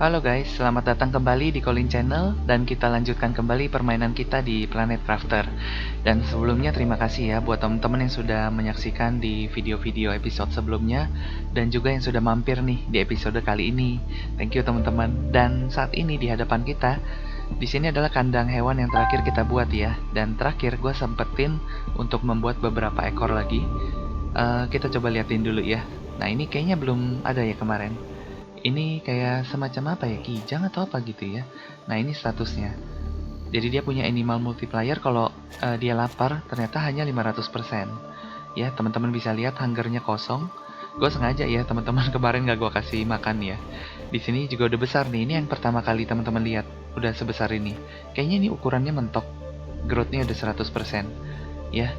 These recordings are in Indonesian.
Halo guys, selamat datang kembali di Colin Channel dan kita lanjutkan kembali permainan kita di Planet Crafter. Dan sebelumnya terima kasih ya buat teman-teman yang sudah menyaksikan di video-video episode sebelumnya dan juga yang sudah mampir nih di episode kali ini. Thank you teman-teman. Dan saat ini di hadapan kita di sini adalah kandang hewan yang terakhir kita buat ya. Dan terakhir gue sempetin untuk membuat beberapa ekor lagi. Kita coba liatin dulu ya. Nah ini kayaknya belum ada ya kemarin. Ini kayak semacam apa ya, kijang atau apa gitu ya. Nah ini statusnya. Jadi dia punya animal multiplier kalau dia lapar ternyata hanya 500%. Ya teman-teman bisa lihat hungernya kosong. Gue sengaja ya teman-teman kemarin gak gue kasih makan ya. Di sini juga udah besar nih. Ini yang pertama kali teman-teman lihat udah sebesar ini. Kayaknya ini ukurannya mentok. Growth-nya udah 100%. Ya,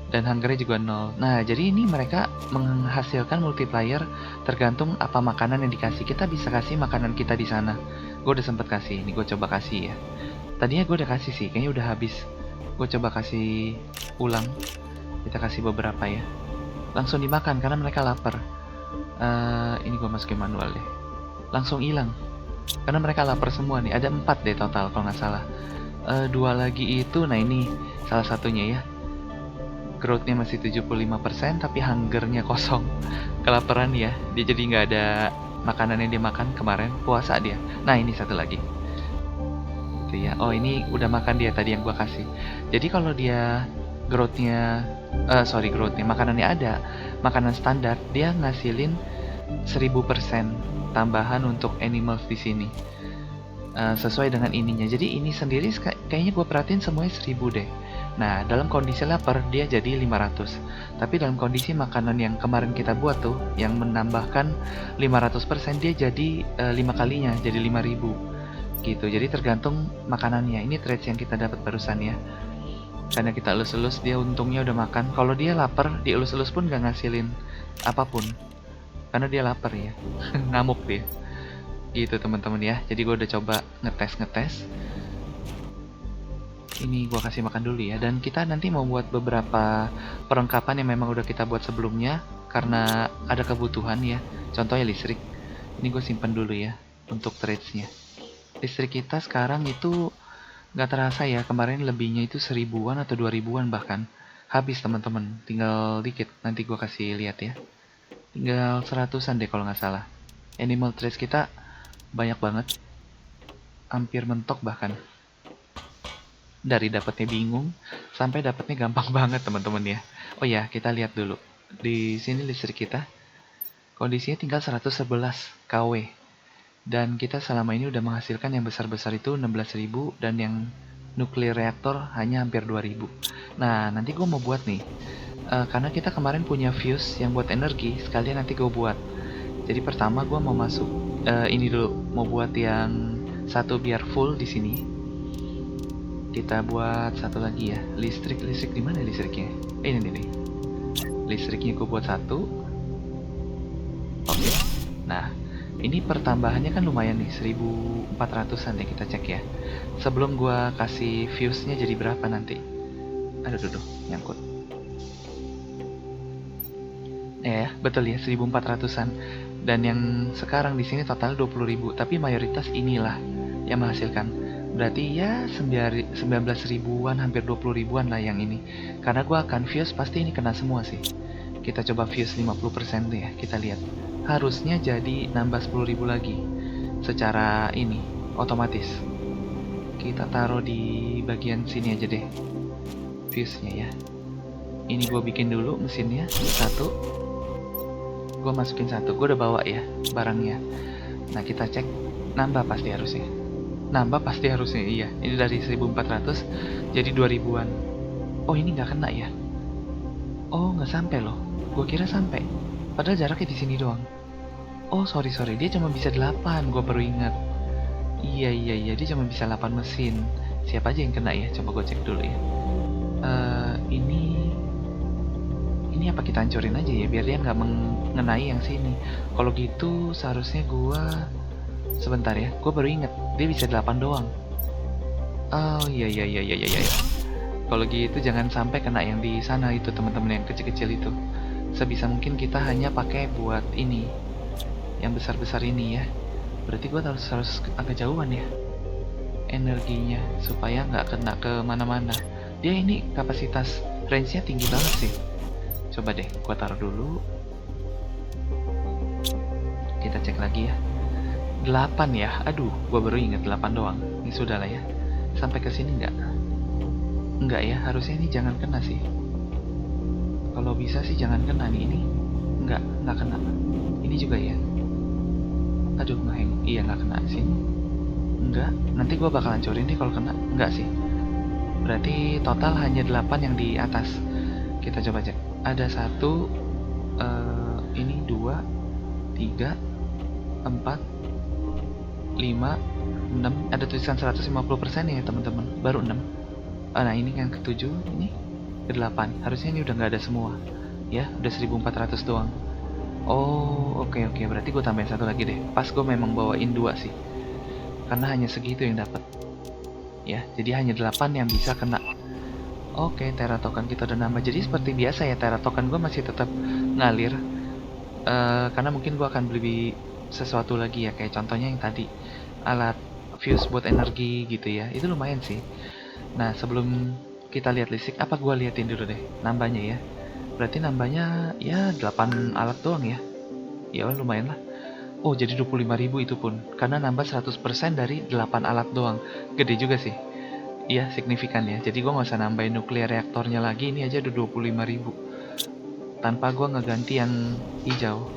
dan hungernya juga 0. Nah, jadi ini mereka menghasilkan multiplier tergantung apa makanan yang dikasih. Kita bisa kasih makanan kita di sana. Gue udah sempet kasih, ini gue coba kasih ya. Tadinya gue udah kasih sih, kayaknya udah habis. Gue coba kasih ulang. Kita kasih beberapa ya. Langsung dimakan karena mereka lapar. Ini gue masukin manual deh. Langsung hilang. Karena mereka lapar semua nih. Ada 4 deh total kalau nggak salah. 2 lagi itu, nah ini salah satunya ya. Growth-nya masih 75% tapi hungernya kosong. Kelaparan ya, dia jadi nggak ada makanan yang dia makan kemarin, puasa dia. Nah ini satu lagi itu ya. Oh ini udah makan dia tadi yang gua kasih. Jadi kalau dia growth-nya growth-nya makanannya ada, makanan standar, dia ngasilin 1000% tambahan untuk animals di sini. Sesuai dengan ininya. Jadi ini sendiri kayaknya gue perhatiin semuanya 1000 deh. Nah, dalam kondisi lapar dia jadi 500. Tapi dalam kondisi makanan yang kemarin kita buat tuh, yang menambahkan 500% dia jadi 5 kalinya, jadi 5000 gitu. Jadi tergantung makanannya. Ini traits yang kita dapat barusan ya. Karena kita elus-elus, dia untungnya udah makan. Kalau dia lapar, dielus-elus pun gak ngasilin apapun. Karena dia lapar ya. Ngamuk dia. Gitu teman-teman ya. Jadi gue udah coba ngetes. Ini gue kasih makan dulu ya. Dan kita nanti mau buat beberapa perlengkapan yang memang udah kita buat sebelumnya karena ada kebutuhan ya. Contohnya listrik. Ini gue simpan dulu ya untuk trades-nya. Listrik kita sekarang itu nggak terasa ya. Kemarin lebihnya itu 1000-an atau 2000-an bahkan. Habis teman-teman. Tinggal dikit. Nanti gue kasih lihat ya. Tinggal 100-an deh kalau nggak salah. Animal trades kita banyak banget. Hampir mentok bahkan. Dari dapatnya bingung sampai dapatnya gampang banget teman-teman ya. Oh ya, kita lihat dulu. Di sini listrik kita kondisinya tinggal 111 kW. Dan kita selama ini udah menghasilkan yang besar-besar itu 16.000 dan yang nuklir reaktor hanya hampir 2000. Nah, nanti gue mau buat nih. Karena kita kemarin punya fuse yang buat energi, sekalian nanti gue buat. Jadi pertama gue mau masuk ini dulu, mau buat yang satu biar full di sini. Kita buat satu lagi ya. Listrik di mana listriknya? Ini nih. Listriknya gue buat satu. Oke. Nah, ini pertambahannya kan lumayan nih, 1400-an ya, kita cek ya. Sebelum gue kasih fuse-nya jadi berapa nanti? Aduh, nyangkut. Ya, betul ya, 1400-an. Dan yang sekarang di sini total 20.000, tapi mayoritas inilah yang menghasilkan. Berarti ya 19 ribuan, hampir 20 ribuan lah yang ini. Karena gue akan fuse, pasti ini kena semua sih. Kita coba fuse 50% deh ya, kita lihat. Harusnya jadi nambah 10.000 lagi. Secara ini, otomatis. Kita taruh di bagian sini aja deh. Fuse-nya ya. Ini gue bikin dulu mesinnya, satu. Gue masukin satu, gue udah bawa ya barangnya. Nah kita cek, nambah pasti harusnya. Iya. Ini dari 1400 jadi 2000-an. Oh ini nggak kena ya? Oh nggak sampai loh. Gue kira sampai. Padahal jaraknya di sini doang. Oh sorry, dia cuma bisa 8. Gue baru ingat. Iya, dia cuma bisa 8 mesin. Siapa aja yang kena ya? Coba gue cek dulu ya. Ini apa kita hancurin aja ya biar dia nggak mengenai yang sini. Kalau gitu seharusnya gue sebentar ya, gue baru inget dia bisa 8 doang. Oh iya. Kalau gitu jangan sampai kena yang di sana itu teman-teman, yang kecil-kecil itu. Sebisa mungkin kita hanya pakai buat ini, yang besar-besar ini ya. Berarti gue harus agak jauhan ya energinya supaya nggak kena ke mana-mana. Dia ini kapasitas range-nya tinggi banget sih. Coba deh, gue taruh dulu. Kita cek lagi ya. 8 ya. Aduh, gue baru inget 8 doang. Ini sudah lah ya. Sampai ke sini nggak? Nggak ya, harusnya ini jangan kena sih. Kalau bisa sih jangan kena nih ini. Nggak kena. Ini juga ya. Aduh, ngeheng. Iya, nggak kena sini. Enggak, nanti gue bakal hancurin nih kalau kena. Enggak sih. Berarti total hanya 8 yang di atas. Kita coba cek. Ada 1, ini 2, 3, 4, 5, 6. Ada tulisan 150% ya teman-teman. Baru 6. Nah ini yang ke-7, ini ke-8. Harusnya ini udah nggak ada semua. Ya, udah 1400 doang. Oh, oke. Berarti gue tambahin 1 lagi deh. Pas gue memang bawain 2 sih. Karena hanya segitu yang dapat. Ya, jadi hanya 8 yang bisa kena. Oke, Tera token kita udah nambah. Jadi seperti biasa ya, Tera token gue masih tetap ngalir. Karena mungkin gue akan beli sesuatu lagi ya, kayak contohnya yang tadi, alat fuse buat energi gitu ya. Itu lumayan sih. Nah, sebelum kita lihat listrik, apa gue liatin dulu deh nambahnya ya. Berarti nambahnya ya 8 alat doang ya. Ya lumayan lah. Oh, jadi 25.000 itu pun. Karena nambah 100% dari 8 alat doang. Gede juga sih. Iya, signifikan ya. Jadi gue nggak usah nambahin nuklir reaktornya lagi. Ini aja udah 25.000. Tanpa gue ngeganti yang hijau.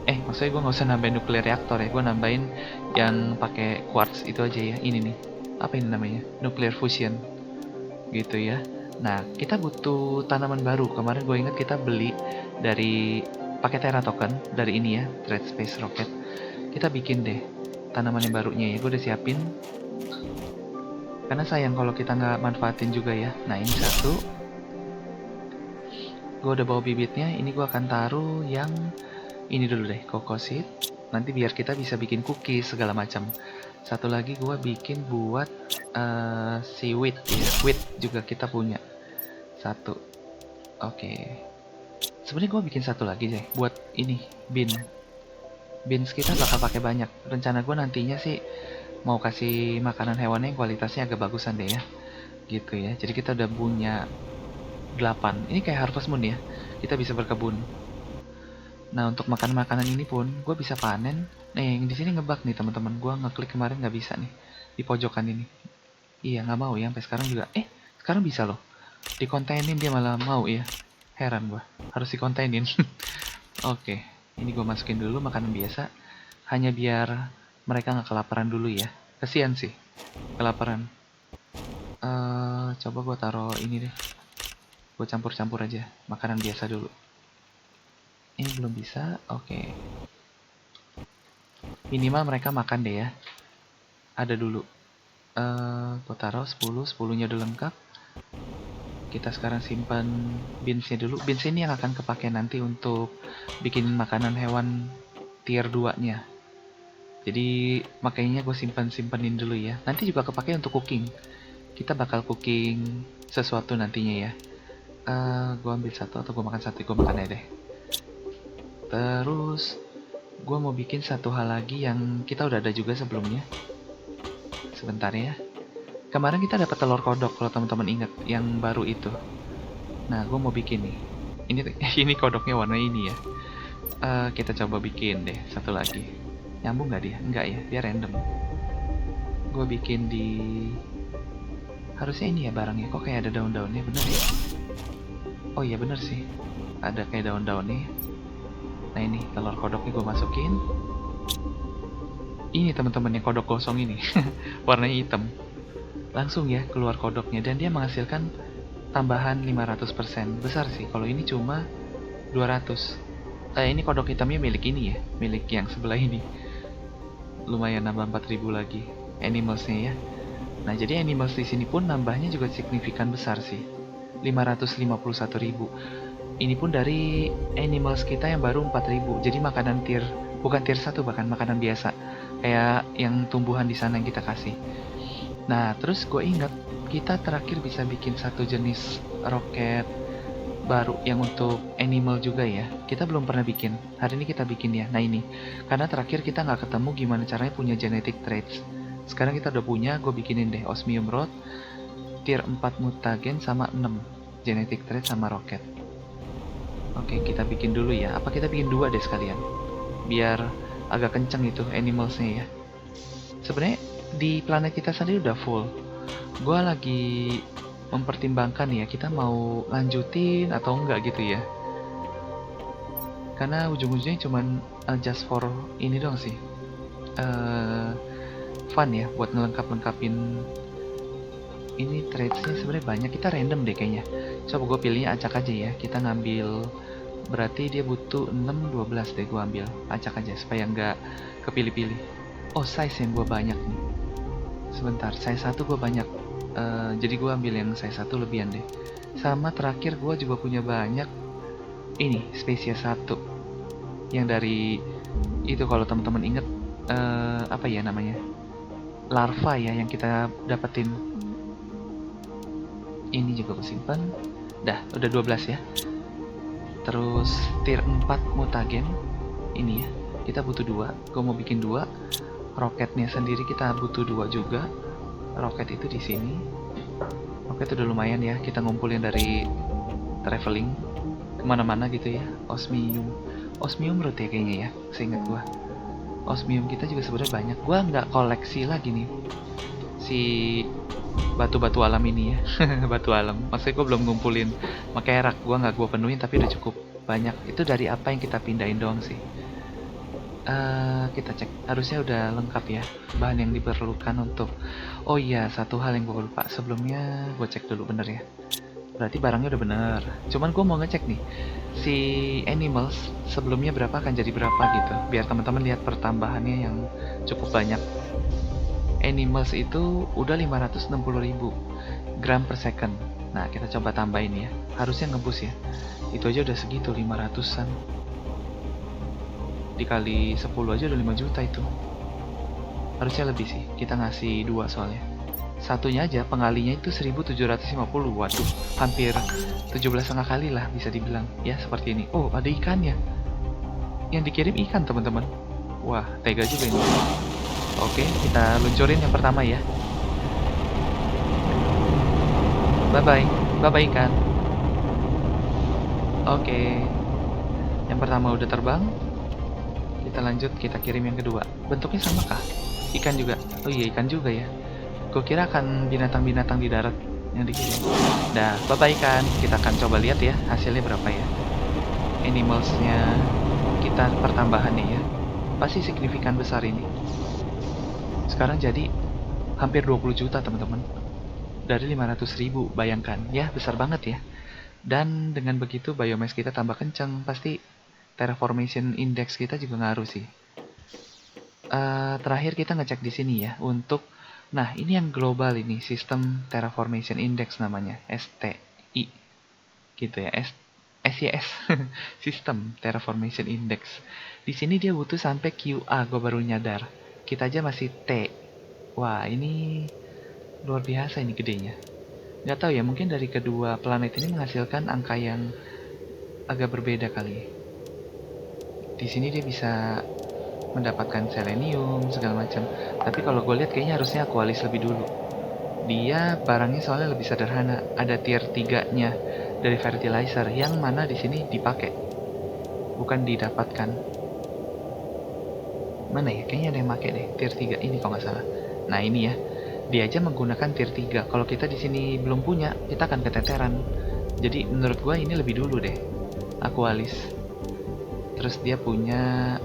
Maksudnya gue nggak usah nambahin nuklir reaktor ya. Gue nambahin yang pakai quartz itu aja ya. Ini nih. Apa ini namanya? Nuclear fusion. Gitu ya. Nah, kita butuh tanaman baru. Kemarin gue ingat kita beli dari pakai Terra token dari ini ya, Trade Space Rocket. Kita bikin deh tanaman yang barunya ya. Gue udah siapin. Karena sayang kalau kita nggak manfaatin juga ya. Nah, ini 1. Gue udah bawa bibitnya. Ini gue akan taruh yang ini dulu deh, cocoa seed. Nanti biar kita bisa bikin cookies segala macam. 1 lagi gue bikin buat si wheat ya. Wheat juga kita punya 1. Oke. Sebenarnya gue bikin 1 lagi deh buat ini beans kita bakal pakai banyak. Rencana gue nantinya sih mau kasih makanan hewannya yang kualitasnya agak bagusan deh ya. Gitu ya. Jadi kita udah punya 8. Ini kayak Harvest Moon ya. Kita bisa berkebun. Nah, untuk makanan-makanan ini pun gue bisa panen. Yang di sini ngebug nih teman-teman. Gue ngeklik kemarin nggak bisa nih di pojokan ini. Iya, nggak mau ya sampai sekarang juga. Sekarang bisa loh. Dikontenin dia malah mau ya. Heran gue. Harus dikontenin. Oke, ini gue masukin dulu makanan biasa. Hanya biar mereka nggak kelaparan dulu ya. Kasian sih kelaparan. Coba gue taruh ini deh. Gue campur-campur aja makanan biasa dulu. Ini belum bisa. Oke. Minimal mereka makan deh ya. Ada dulu. Gue taruh 10. 10-nya udah lengkap. Kita sekarang simpan beansnya dulu. Beans ini yang akan kepake nanti untuk bikin makanan hewan tier 2-nya. Jadi makanya gue simpenin dulu ya. Nanti juga kepake untuk cooking. Kita bakal cooking sesuatu nantinya ya. Gue ambil 1 atau gue makan 1. Gue makan aja deh. Terus gue mau bikin 1 hal lagi yang kita udah ada juga sebelumnya. Sebentar ya. Kemarin kita dapat telur kodok kalau teman-teman ingat yang baru itu. Nah, gue mau bikin nih. Ini kodoknya warna ini ya. Kita coba bikin deh 1 lagi. Nyambung nggak dia? Nggak ya, dia random. Gue bikin di. Harusnya ini ya barangnya. Kok kayak ada daun-daunnya, bener ya? Oh iya bener sih. Ada kayak daun-daunnya. Nah ini telur kodoknya gue masukin. Ini teman-teman yang kodok gosong ini. Warnanya hitam. Langsung ya keluar kodoknya dan dia menghasilkan tambahan 500%. Besar sih. Kalau ini cuma 200. Ini kodok hitamnya milik ini ya, milik yang sebelah ini. Lumayan nambah 4.000 lagi animalsnya ya. Nah, jadi animals di sini pun nambahnya juga signifikan besar sih. 551.000. Ini pun dari animals kita yang baru 4.000. Jadi makanan bukan tier 1 bahkan makanan biasa. Kayak yang tumbuhan di sana yang kita kasih. Nah, terus gue ingat kita terakhir bisa bikin 1 jenis roket baru yang untuk animal juga ya. Kita belum pernah bikin. Hari ini kita bikin ya. Nah ini, karena terakhir kita nggak ketemu gimana caranya punya genetic traits. Sekarang kita udah punya, gue bikinin deh Osmium Rod, tier 4 mutagen sama 6 genetic trait sama roket. Oke, kita bikin dulu ya. Apa kita bikin 2 deh sekalian? Biar agak kenceng itu animalsnya ya. Sebenarnya di planet kita sendiri udah full. Gue lagi mempertimbangkan ya, kita mau lanjutin atau enggak gitu ya. Karena ujung-ujungnya cuman just for ini doang sih. Fun ya, buat ngelengkap-lengkapin ini traitsnya sebenarnya banyak. Kita random deh kayaknya. Coba gue pilihnya acak aja ya. Kita ngambil, berarti dia butuh 6, 12 deh gue ambil. Acak aja supaya nggak kepilih-pilih. Oh, size yang gue banyak nih. Sebentar, size 1 gue banyak. Jadi gue ambil yang size 1 lebihan deh. Sama terakhir gue juga punya banyak ini, spesies 1 yang dari itu, kalau teman-teman inget apa ya namanya, larva ya yang kita dapetin. Ini juga gue simpan. Dah, udah 12 ya. Terus tier 4 mutagen ini ya, kita butuh 2. Gue mau bikin 2. Roketnya sendiri kita butuh 2 juga. Roket itu di sini. Roket udah lumayan ya, kita ngumpulin dari traveling kemana-mana gitu ya. Osmium Root ya kayaknya ya, seingat gua. Osmium kita juga sebenarnya banyak. Gua nggak koleksi lagi nih si batu-batu alam ini ya. Batu alam, maksudnya gua belum ngumpulin. Makanya rak gua nggak gua penuhin, tapi udah cukup banyak. Itu dari apa yang kita pindahin doang sih. Kita cek, harusnya udah lengkap ya bahan yang diperlukan untuk. Oh iya, satu hal yang gue lupa sebelumnya, gue cek dulu bener ya. Berarti barangnya udah bener. Cuman gue mau ngecek nih, si animals sebelumnya berapa akan jadi berapa gitu, biar teman-teman lihat pertambahannya yang cukup banyak. Animals itu udah 560.000 gram per second. Nah, kita coba tambahin ya. Harusnya ngebus ya. Itu aja udah segitu, 500-an. Dikali 10 aja udah 5 juta itu. Harusnya lebih sih, kita ngasih 2 soalnya. Satunya aja pengalinya itu 1750. Waduh, hampir 17,5 kali lah bisa dibilang. Ya, seperti ini. Oh, ada ikannya. Yang dikirim ikan, teman-teman. Wah, tega juga ini. Oke, kita luncurin yang pertama ya. Bye-bye. Bye-bye ikan. Oke. Yang pertama udah terbang. Kita lanjut, kita kirim yang kedua. Bentuknya sama kah? Ikan juga. Oh iya, ikan juga ya. Gue kira akan binatang-binatang di darat yang dikirim. Dah, bye-bye ikan. Kita akan coba lihat ya hasilnya berapa ya. Animalsnya kita pertambahannya ya. Pasti signifikan besar ini. Sekarang jadi hampir 20 juta teman-teman. Dari 500.000, bayangkan. Ya, besar banget ya. Dan dengan begitu biomass kita tambah kenceng. Pasti terraformation index kita juga ngaruh sih. Terakhir kita ngecek di sini ya untuk, nah ini yang global ini, sistem terraformation index namanya, STI gitu ya, SIS. Sistem terraformation index. Di sini dia butuh sampai QA, gue baru nyadar. Kita aja masih T. Wah, ini luar biasa ini gedenya. Nggak tahu ya, mungkin dari kedua planet ini menghasilkan angka yang agak berbeda kali. Di sini dia bisa mendapatkan selenium segala macam. Tapi kalau gue lihat kayaknya harusnya Aqualis lebih dulu. Dia barangnya soalnya lebih sederhana. Ada tier 3-nya dari fertilizer yang mana di sini dipakai, bukan didapatkan. Mana ya? Kayaknya ada yang pakai deh tier 3 ini kalau nggak salah. Nah, ini ya. Dia aja menggunakan tier 3. Kalau kita di sini belum punya, kita akan keteteran. Jadi menurut gue ini lebih dulu deh. Aqualis. Terus dia punya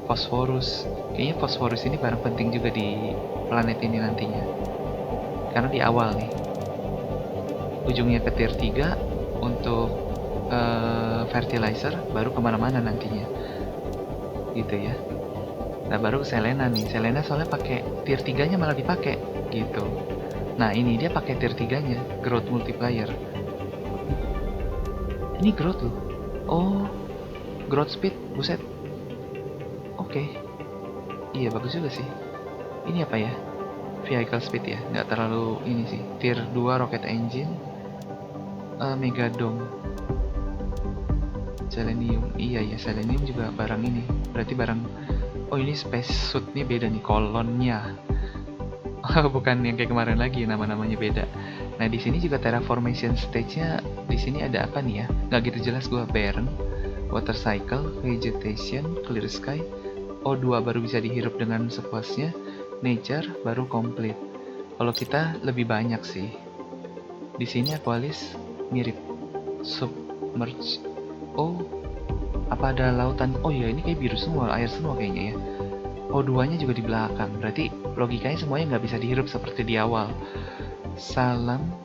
Phosphorus. Kayaknya Phosphorus ini barang penting juga di planet ini nantinya. Karena di awal nih, ujungnya ke tier 3 untuk fertilizer, baru kemana-mana nantinya. Gitu ya. Nah, baru Selena nih. Selena soalnya pakai tier 3-nya malah dipakai gitu. Nah, ini dia pakai tier 3-nya, growth multiplier. Ini growth loh. Oh, growth speed, buset. Oke. Iya, bagus juga sih. Ini apa ya? Vehicle speed ya, nggak terlalu ini sih. Tier 2 rocket engine. Megadome, Selenium. Iya ya, Selenium juga barang ini. Berarti barang. Oh, ini space suitnya beda nih, kolonnya. Bukan yang kayak kemarin lagi, nama-namanya beda. Nah, di sini juga terraformation stage-nya. Di sini ada apa nih ya? Nggak gitu jelas gua. Barren, water cycle, vegetation, clear sky, O2 baru bisa dihirup dengan sepuasnya, nature baru complete. Kalau kita lebih banyak sih. Di sini Aqualis mirip submerge. Oh, apa ada lautan? Oh iya, ini kayak biru semua, air semua kayaknya ya. O2-nya juga di belakang. Berarti logikanya semuanya nggak bisa dihirup seperti di awal. Salam,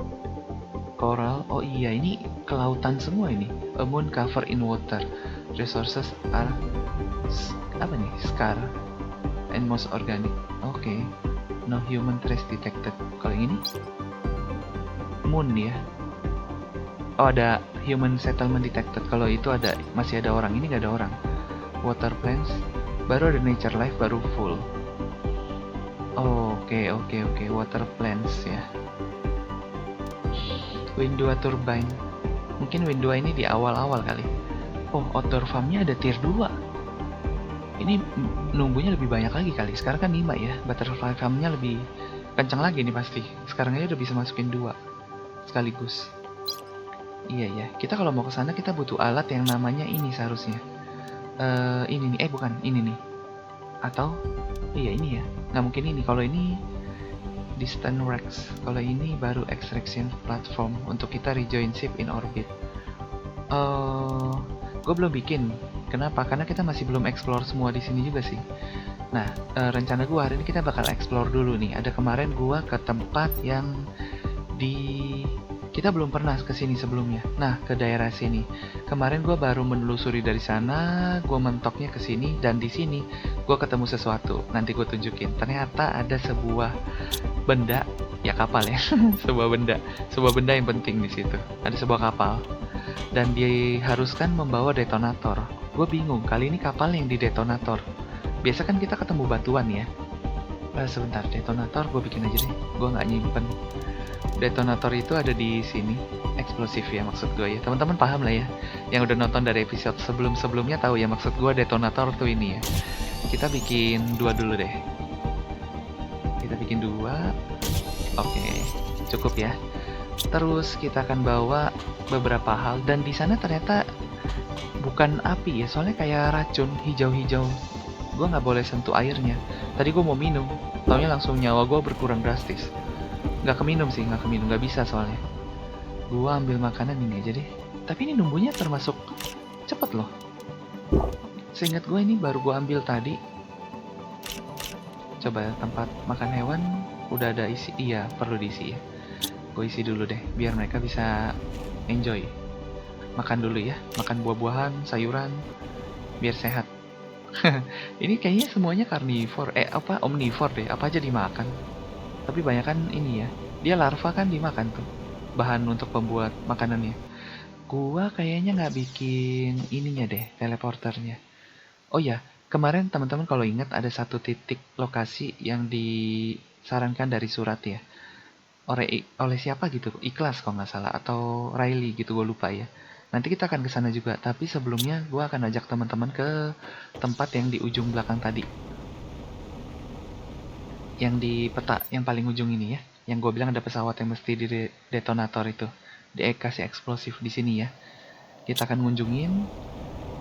coral. Oh iya, ini kelautan semua ini. A moon cover in water. Resources are apa nih? Scar and most organic. Oke. No human trace detected. Kalau yang ini moon ya. Oh, ada human settlement detected. Kalau itu ada, masih ada orang. Ini nggak ada orang. Water plants. Baru ada nature life, baru full. Oke. Water plants ya. Wind 2 turbine. Mungkin Wind 2 ini di awal-awal kali. Oh, outdoor farmnya ada tier 2. Ini nunggunya lebih banyak lagi kali. Sekarang kan 5 ya. Butterfly farmnya lebih kencang lagi nih pasti. Sekarang aja udah bisa masukin 2 sekaligus. Iya ya. Kita kalau mau ke sana kita butuh alat yang namanya ini seharusnya. Ini nih. Bukan. Ini nih. Atau iya ini ya. Nggak mungkin ini. Kalau ini distant racks. Kalau ini baru extraction platform untuk kita rejoin ship in orbit. Gue belum bikin. Kenapa? Karena kita masih belum explore semua di sini juga sih. Nah, rencana gue hari ini kita bakal explore dulu nih. Ada kemarin gue ke tempat yang kita belum pernah ke sini sebelumnya. Nah, ke daerah sini. Kemarin gue baru menelusuri dari sana, gue mentoknya ke sini, dan di sini gue ketemu sesuatu. Nanti gue tunjukin. Ternyata ada sebuah benda, ya kapal ya, sebuah benda yang penting di situ. Ada sebuah kapal, dan diharuskan membawa detonator. Gue bingung, kali ini kapal yang di detonator. Biasa kan kita ketemu batuan ya. Sebentar, detonator gue bikin aja deh. Gue nggak nyimpen. Detonator itu ada di sini, eksplosif ya maksud gue ya. Teman-teman paham lah ya. Yang udah nonton dari episode sebelum-sebelumnya tahu ya maksud gue detonator tuh ini ya. Kita bikin 2 dulu deh. Kita bikin 2. Oke, cukup ya. Terus kita akan bawa beberapa hal, dan di sana ternyata bukan api ya, soalnya kayak racun hijau-hijau. Gue nggak boleh sentuh airnya. Tadi gue mau minum, taunya langsung nyawa gue berkurang drastis. Nggak keminum, nggak bisa soalnya. Gue ambil makanan ini aja deh. Tapi ini nunggunya termasuk cepet loh. Seingat gue ini baru gue ambil tadi. Coba tempat makan hewan udah ada isi. Iya, perlu diisi ya. Gue isi dulu deh, biar mereka bisa enjoy. Makan dulu ya, makan buah-buahan, sayuran, biar sehat. Ini kayaknya semuanya karnivore, omnivore deh, apa aja dimakan. Tapi banyak kan ini ya, dia larva kan dimakan tuh, bahan untuk pembuat makanannya. Gua kayaknya nggak bikin ininya deh, teleporternya. Oh ya, kemarin teman-teman kalau ingat ada satu titik lokasi yang disarankan dari surat ya. Oleh siapa gitu, Ikhlas kalau nggak salah, atau Riley gitu, gue lupa ya. Nanti kita akan ke sana juga, tapi sebelumnya gue akan ajak teman-teman ke tempat yang di ujung belakang tadi, yang di peta yang paling ujung ini ya, yang gue bilang ada pesawat yang mesti di detonator itu, dikasih eksplosif di sini ya. Kita akan ngunjungin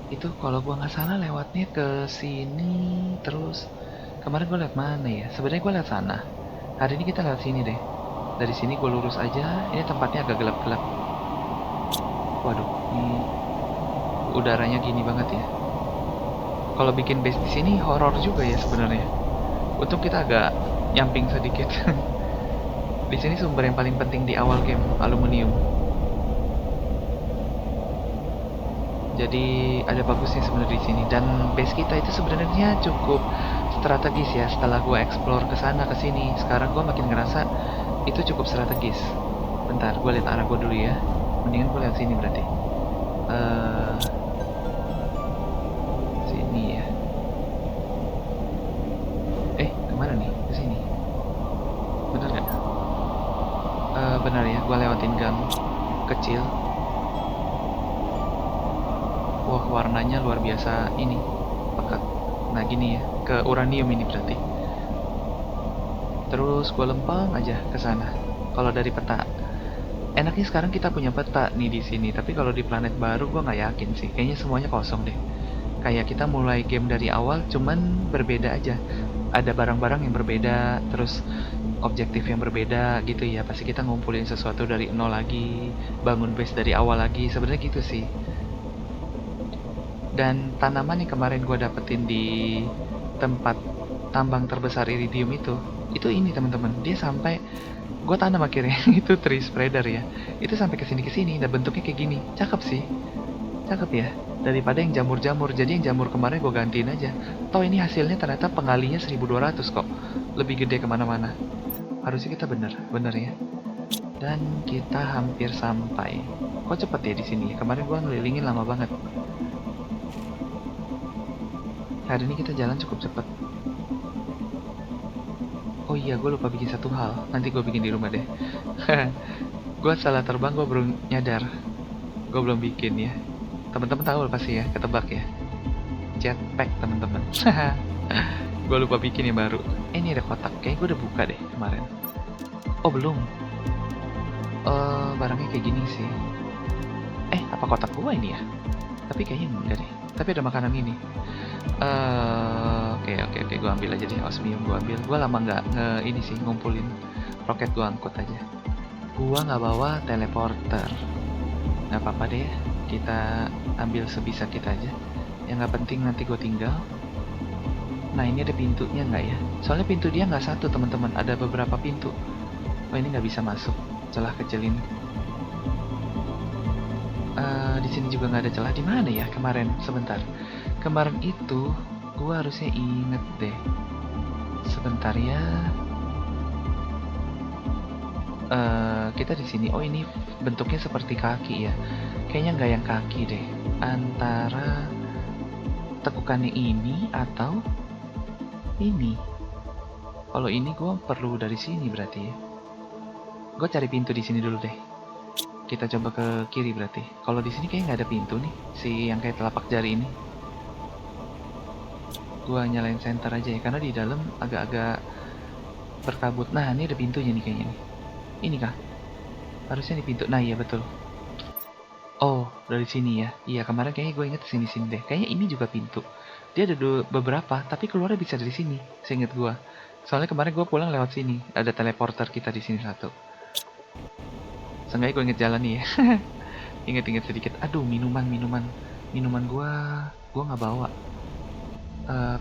itu, kalau gue nggak salah lewatnya ke sini terus. Kemarin gue lewat mana ya? Sebenarnya gue lewat sana. Hari ini kita lewat sini deh. Dari sini gue lurus aja. Ini tempatnya agak gelap-gelap. Waduh, ini udaranya gini banget ya. Kalau bikin base di sini horor juga ya sebenarnya. Untung kita agak nyamping sedikit. Di sini sumber yang paling penting di awal game, aluminium. Jadi ada bagusnya sebenarnya di sini, dan base kita itu sebenarnya cukup strategis ya. Setelah gue explore ke sana ke sini, sekarang gue makin ngerasa itu cukup strategis. Bentar, gue lihat arah gue dulu ya. Mendingan gue lihat sini berarti. Sini ya. Kemana nih? Ke sini. Bener nggak? Benar ya, gue lewatin gang kecil. warnanya luar biasa ini pekat. Nah gini ya, ke uranium ini berarti. Terus gue lempeng aja ke sana. Kalau dari peta, enaknya sekarang kita punya peta nih di sini. Tapi kalau di planet baru gue nggak yakin sih. Kayaknya semuanya kosong deh. Kayak kita mulai game dari awal, cuman berbeda aja. Ada barang-barang yang berbeda, terus objektif yang berbeda gitu ya. Pasti kita ngumpulin sesuatu dari nol lagi, bangun base dari awal lagi. Sebenarnya gitu sih. Dan tanaman yang kemarin gue dapetin di tempat tambang terbesar iridium itu ini teman-teman, dia sampai gue tanam akhirnya itu tree spreader ya, itu sampai kesini kesini dan bentuknya kayak gini, cakep sih, cakep ya, daripada yang jamur-jamur. Jadi yang jamur kemarin gue gantiin aja, toh ini hasilnya ternyata pengalinya 1200 kok, lebih gede kemana-mana. Harusnya kita bener ya. Dan kita hampir sampai. Kok cepet ya di sini? Kemarin gue ngelilingin lama banget. Hari ini kita jalan cukup cepat. Oh iya, gue lupa bikin satu hal. Nanti gue bikin di rumah deh. Gue salah terbang, gue baru nyadar. Gue belum bikin ya. Teman-teman tahu pasti ya, ketebak ya. Jetpack teman-teman. Gue lupa bikin yang baru. Ini ada kotak. Kayaknya gue udah buka deh kemarin. Oh belum. Barangnya kayak gini sih. Apa kotak gua ini ya? Tapi kayaknya enggak deh. Tapi ada makanan ini. Oke, gue ambil aja deh, osmium gue ambil. Gue lama nggak ini sih ngumpulin roket, gue angkut aja. Gue nggak bawa teleporter, nggak apa-apa deh, kita ambil sebisa kita aja. Yang nggak penting nanti gue tinggal. Nah ini ada pintunya nggak ya? Soalnya pintu dia nggak satu teman-teman, ada beberapa pintu. Oh ini nggak bisa masuk, celah kecil ini. Di sini juga nggak ada celah. Di mana ya kemarin? Sebentar. Kemarin itu gua harusnya inget deh. Sebentar ya. Kita di sini. Oh ini bentuknya seperti kaki ya. Kayaknya nggak yang kaki deh. Antara tekukannya ini atau ini. Kalau ini gua perlu dari sini berarti ya. Gue cari pintu di sini dulu deh. Kita coba ke kiri berarti. Kalau di sini kayaknya nggak ada pintu nih, si yang kayak telapak jari ini. Gua nyalain center aja ya, karena di dalam agak-agak berkabut. Nah, ini ada pintunya nih kayaknya nih. Ini kah? Harusnya di pintu. Nah, iya betul. Oh, dari sini ya. Iya, kemarin kayaknya gue inget sini-sini deh. Kayaknya ini juga pintu. Dia ada beberapa, tapi keluarnya bisa dari sini. Seinget gue. Soalnya kemarin gue pulang lewat sini. Ada teleporter kita di sini satu. Seenggaknya gue inget jalan nih ya. Inget-inget sedikit. Aduh, minuman gua nggak bawa.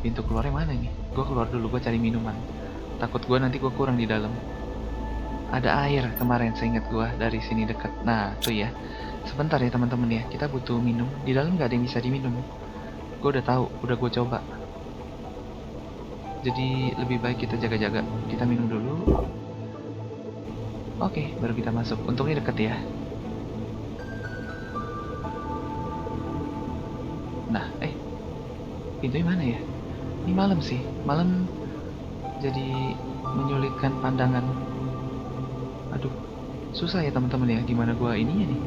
Pintu keluarnya mana nih? Gua keluar dulu, gua cari minuman. Takut gua nanti gua kurang di dalam. Ada air kemarin, seingat gua dari sini dekat. Nah, tuh ya. Sebentar ya teman-teman ya, kita butuh minum. Di dalam nggak ada yang bisa diminum. Gua udah tahu, udah gua coba. Jadi lebih baik kita jaga-jaga. Kita minum dulu. Oke, baru kita masuk. Untungnya deket ya. Nah, pintunya mana ya? Ini malam sih. Malam jadi menyulitkan pandangan. Aduh, susah ya teman-teman ya. Gimana gua ininya nih?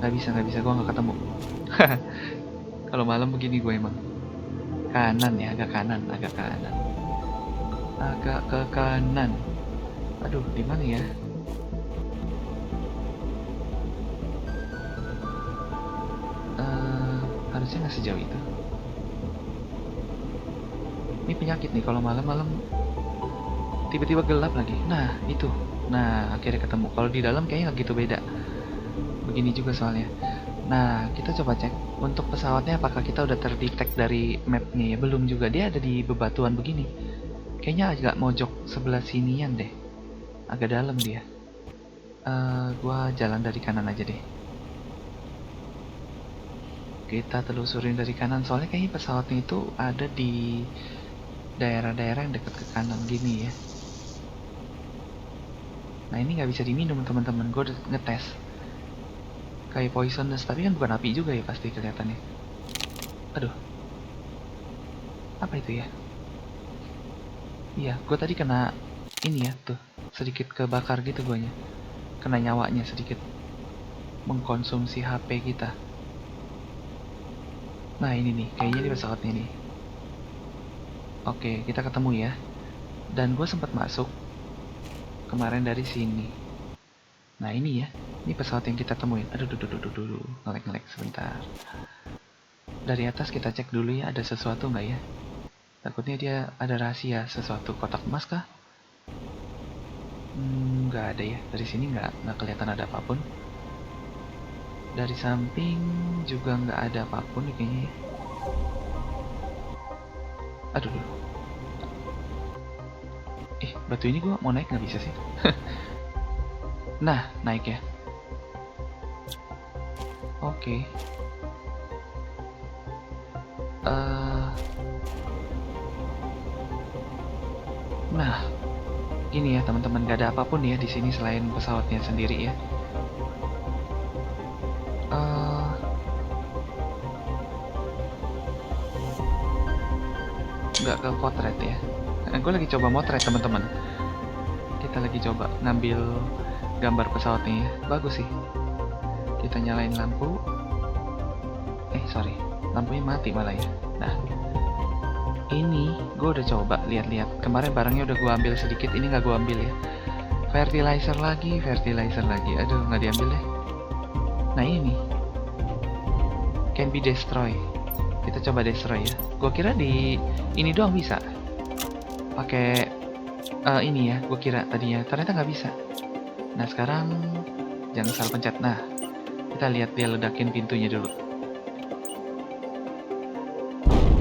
Nggak bisa. Gua nggak ketemu. Kalau malam begini gue emang. Kanan ya, agak kanan. Agak ke kanan. Aduh, di mana ya? Harusnya nggak sejauh itu. Ini penyakit nih kalau malam-malam tiba-tiba gelap lagi. Nah, itu. Nah, akhirnya ketemu. Kalau di dalam kayaknya nggak gitu beda. Begini juga soalnya. Nah, kita coba cek untuk pesawatnya apakah kita udah terdetek dari mapnya ya. Belum juga, dia ada di bebatuan begini. Kayaknya agak mojok sebelah sinian deh. Agak dalam dia. Gua jalan dari kanan aja deh. Kita telusurin dari kanan, soalnya kayaknya pesawatnya itu ada di daerah-daerah yang dekat ke kanan gini ya. Nah ini nggak bisa diminum teman-teman, gue udah ngetes. Kayak poisonous, tapi kan bukan api juga ya pasti kelihatannya. Aduh, apa itu ya? Iya, gue tadi kena ini ya tuh, sedikit kebakar gitu guanya, kena nyawanya sedikit. mengkonsumsi HP kita. Nah ini nih, kayaknya di pesawatnya nih. Oke, kita ketemu ya. Dan gue sempat masuk kemarin dari sini. Nah ini ya, ini pesawat yang kita temuin. Aduh, ngelek sebentar. Dari atas kita cek dulu ya, ada sesuatu nggak ya? Takutnya dia ada rahasia, sesuatu kotak emas kah? Nggak ada ya, dari sini nggak kelihatan ada apapun. Dari samping juga nggak ada apapun kayaknya ya. Aduh, batu ini gue mau naik nggak bisa sih? Nah, naik ya. Oke. Nah, gini ya teman-teman, gak ada apapun ya di sini selain pesawatnya sendiri ya. Nggak ke potret ya. Gue lagi coba motret teman-teman. Kita lagi coba ngambil gambar pesawatnya ya. Bagus sih. Kita nyalain lampu. Sorry, lampunya mati malah ya. Nah, ini gue udah coba lihat-lihat. Kemarin barangnya udah gue ambil sedikit, ini nggak gue ambil ya. Fertilizer lagi. Aduh, nggak diambil deh. Nah ini nih, can be destroy. Kita coba destroy ya. Gue kira di ini doang bisa. Pakai ini ya, gue kira tadinya. Ternyata nggak bisa. Nah sekarang jangan salah pencet. Nah, kita lihat dia ledakin pintunya dulu.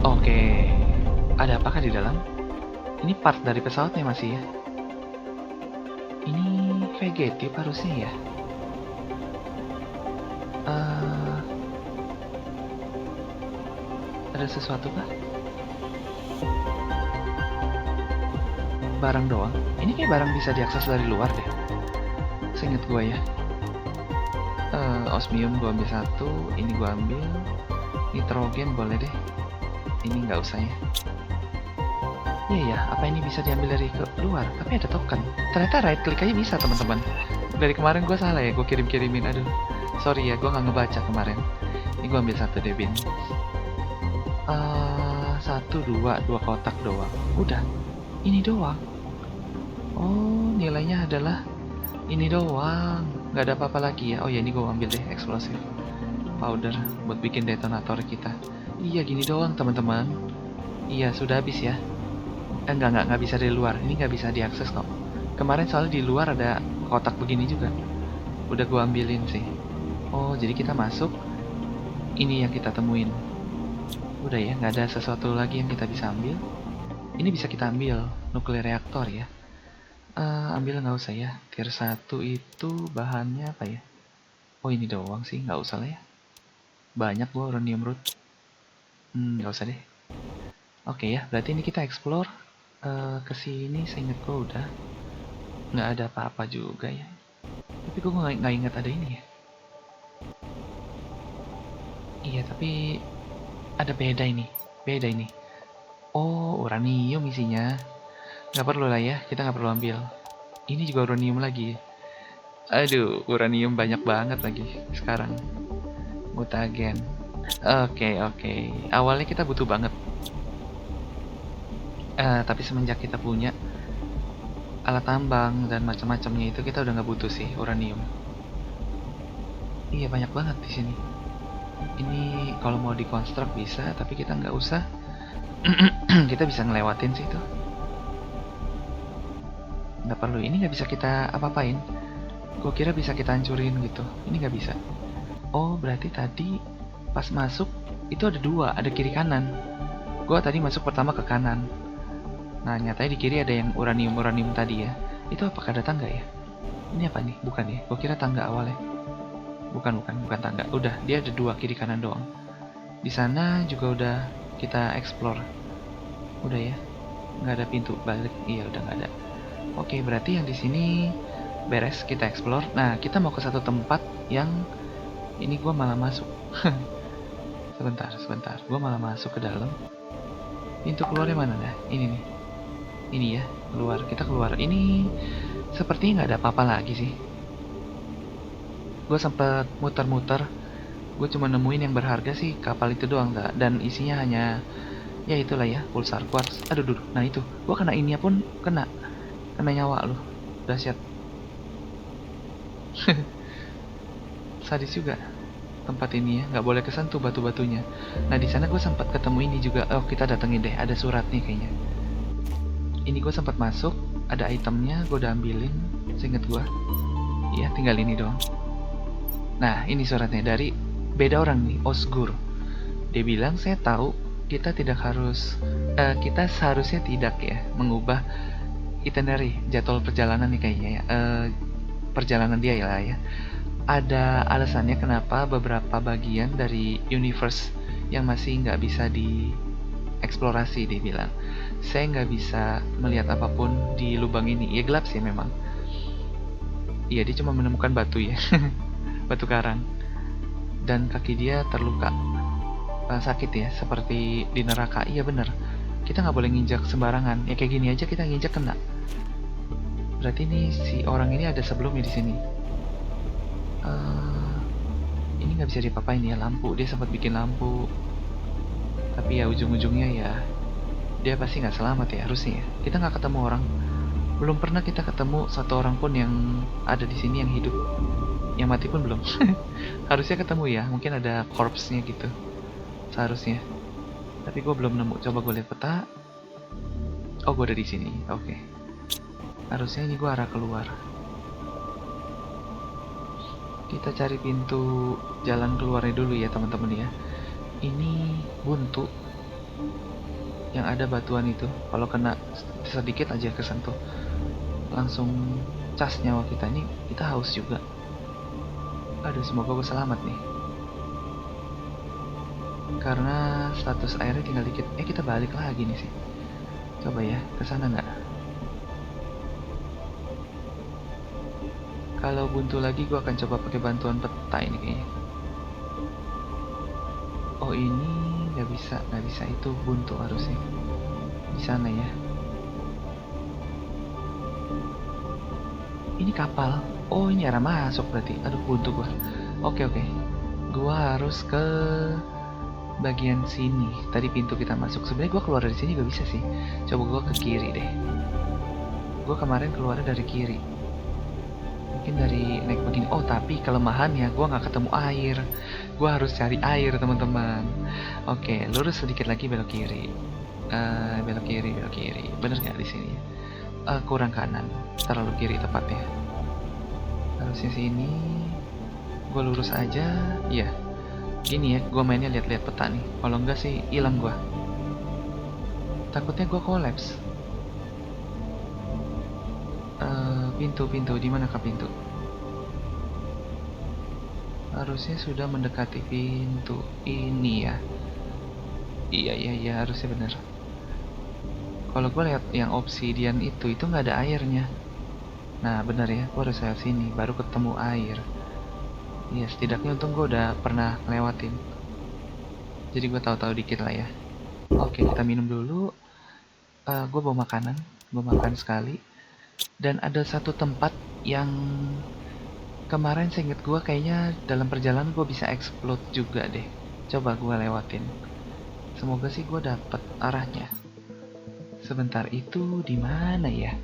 Oke, ada apakah di dalam? Ini part dari pesawatnya masih ya. Ini vegetif harusnya ya. Ada sesuatu kah? Barang doang. Ini kayak barang bisa diakses dari luar deh. Seinget gue ya. Osmium gue ambil satu, ini gue ambil. Nitrogen boleh deh. Ini nggak usah ya. Iya ya, apa ini bisa diambil dari luar? Tapi ada token. Ternyata right click aja bisa teman-teman. Dari kemarin gue salah ya, gue kirim-kirimin. Aduh, sorry ya, gue nggak ngebaca kemarin. Ini gue ambil satu deh, Bin. Dua kotak doang. Udah, ini doang. Oh, nilainya adalah ini doang. Nggak ada apa-apa lagi ya. Oh ya, ini gue ambil deh, explosive powder buat bikin detonator kita. Iya, gini doang teman-teman. Iya, sudah habis ya. Nggak bisa dari luar. Ini nggak bisa diakses kok. Kemarin soalnya di luar ada kotak begini juga. Udah gue ambilin sih. Oh, jadi kita masuk. Ini yang kita temuin. Udah ya, nggak ada sesuatu lagi yang kita bisa ambil. Ini bisa kita ambil, nuklir reaktor ya. Ambil nggak usah ya. Tier 1 itu bahannya apa ya? Oh ini doang sih, nggak usah lah ya. Banyak gua uranium root. Nggak usah deh. Oke ya, berarti ini kita explore. Kesini seinget gua udah. Nggak ada apa-apa juga ya. Tapi gua nggak ingat ada ini ya. Iya, tapi ada beda ini. Oh, uranium isinya. Nggak perlu lah ya, kita nggak perlu ambil. Ini juga uranium lagi. Aduh, uranium banyak banget lagi sekarang. Mutagen. Oke. Awalnya kita butuh banget. Tapi semenjak kita punya alat tambang dan macam-macamnya itu, kita udah nggak butuh sih uranium. Iya, banyak banget di sini. Ini kalau mau dikonstruk bisa, tapi kita nggak usah. Kita bisa ngelewatin sih itu. Nggak perlu. Ini nggak bisa kita apa-apain. Gue kira bisa kita hancurin gitu. Ini nggak bisa. Oh, berarti tadi pas masuk itu ada dua, ada kiri kanan. Gue tadi masuk pertama ke kanan. Nah, nyatanya di kiri ada yang uranium tadi ya. Itu apakah ada tangga ya? Ini apa nih? Bukan ya? Gue kira tangga awalnya. Bukan tangga. Udah, dia ada dua kiri kanan doang. Di sana juga udah kita explore. Udah ya? Nggak ada pintu balik. Iya, udah nggak ada. Oke, berarti yang di sini beres, kita explore. Nah, kita mau ke satu tempat yang ini gue malah masuk. Sebentar. Gue malah masuk ke dalam. Pintu keluarnya mana dah? Ini nih. Ini ya, keluar. Kita keluar. Ini sepertinya nggak ada apa-apa lagi sih. Gue sempet muter-muter, gue cuma nemuin yang berharga sih kapal itu doang, dan isinya hanya ya itulah ya, pulsar quartz. Aduh, duh, nah itu gue kena ininya pun kena nyawa loh, dahsyat. Sadis juga tempat ini ya, nggak boleh kesentuh batu-batunya. Nah di sana gue sempat ketemu ini juga. Oh, kita datengin deh, ada surat nih kayaknya. Ini gue sempat masuk, ada itemnya, gue udah ambilin, seinget gue. Iya, tinggal ini doang. Nah, ini suratnya dari beda orang nih, Osgur. Dia bilang, saya tahu kita tidak harus, kita seharusnya tidak ya mengubah itinerary, jadwal perjalanan nih kayaknya ya, perjalanan dia ya. Ada alasannya kenapa beberapa bagian dari universe yang masih nggak bisa dieksplorasi, dia bilang. Saya nggak bisa melihat apapun di lubang ini. Ya gelap sih memang. Iya, dia cuma menemukan batu ya, batu karang. Dan kaki dia terluka, sakit ya, seperti di neraka. Iya bener, kita nggak boleh nginjak sembarangan. Ya kayak gini aja kita nginjak kena. Berarti ini si orang ini ada sebelumnya di sini. Ini nggak bisa dipapain ya, lampu. Dia sempat bikin lampu. Tapi ya ujung-ujungnya ya dia pasti nggak selamat ya, harusnya ya. Kita nggak ketemu orang. Belum pernah kita ketemu satu orang pun yang ada di sini yang hidup. Yang mati pun belum. Harusnya ketemu ya, mungkin ada corpse-nya gitu. Seharusnya. Tapi gue belum nemu. Coba gue lihat peta. Oh, gue ada di sini. Oke. Harusnya ini gue arah keluar. Kita cari pintu jalan keluarnya dulu ya teman-teman ya. Ini buntu yang ada batuan itu. Kalau kena sedikit aja kesentuh, langsung cas nyawa kita. Nih kita haus juga. Aduh, semoga gue selamat nih, karena status airnya tinggal dikit. Kita balik lagi nih sih. Coba ya, kesana nggak? Kalau buntu lagi gue akan coba pakai bantuan peta ini kayaknya. Oh ini nggak bisa, itu buntu harusnya di sana ya. Ini kapal. Oh ini arah masuk berarti. Aduh, buntu gua. Oke. Gua harus ke bagian sini. Tadi pintu kita masuk. Sebenarnya gua keluar dari sini juga bisa sih. Coba gua ke kiri deh. Gua kemarin keluarnya dari kiri. Mungkin dari naik begini. Oh tapi kelemahannya gua nggak ketemu air. Gua harus cari air teman-teman. Oke, lurus sedikit lagi belok kiri. Belok kiri. Bener nggak di sini? Kurang kanan, terlalu kiri tepatnya. Harusnya sini. Gue lurus aja. Iya, gini ya, gue mainnya lihat-lihat peta nih. Kalau enggak sih hilang gue. Takutnya gue kolaps. Pintu di mana kah pintu? Harusnya sudah mendekati pintu ini ya. Iya, harusnya bener. Kalau gue lihat yang obsidian itu nggak ada airnya. Nah bener ya, gue harus lewat sini baru ketemu air. Iya, setidaknya untung gue udah pernah ngelewatin. Jadi gue tahu-tahu dikit lah ya. Oke, kita minum dulu. Gue bawa makanan, gue makan sekali. Dan ada satu tempat yang kemarin seinget gue kayaknya dalam perjalanan gue bisa explode juga deh. Coba gue lewatin. Semoga sih gue dapet arahnya. Sebentar, itu di mana ya?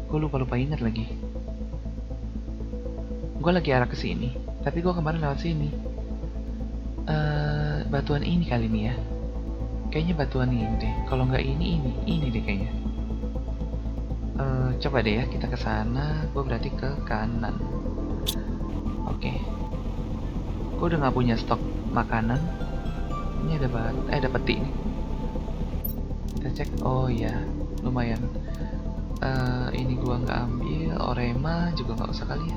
Gue lupa ingat lagi. Gue lagi arah ke sini, tapi gue kemarin lewat sini. Batuan ini kali ini ya. Kayaknya batuan ini deh. Kalau nggak ini deh kayaknya. Coba deh ya, kita ke sana. Gue berarti ke kanan. Oke. Gue udah nggak punya stok makanan. Ini ada peti nih. Kita cek. Oh ya, lumayan. Ini gua nggak ambil. Orema juga nggak usah kali ya.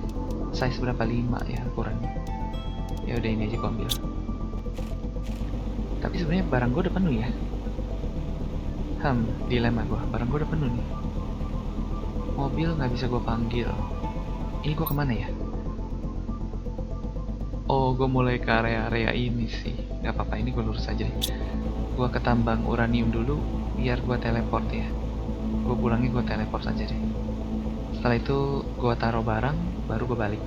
Size berapa? 5 ya ukurannya. Ya udah, ini aja gua ambil. Tapi sebenarnya barang gua udah penuh ya. Dilema gua. Barang gua udah penuh nih. Mobil nggak bisa gua panggil. Ini gua kemana ya? Oh, gua mulai ke area ini sih. Gak apa-apa, ini gua lurus aja deh. Gua ke tambang uranium dulu biar gua teleport ya. Gue pulangnya gue teleport aja deh. Setelah itu gue taruh barang, baru gue balik.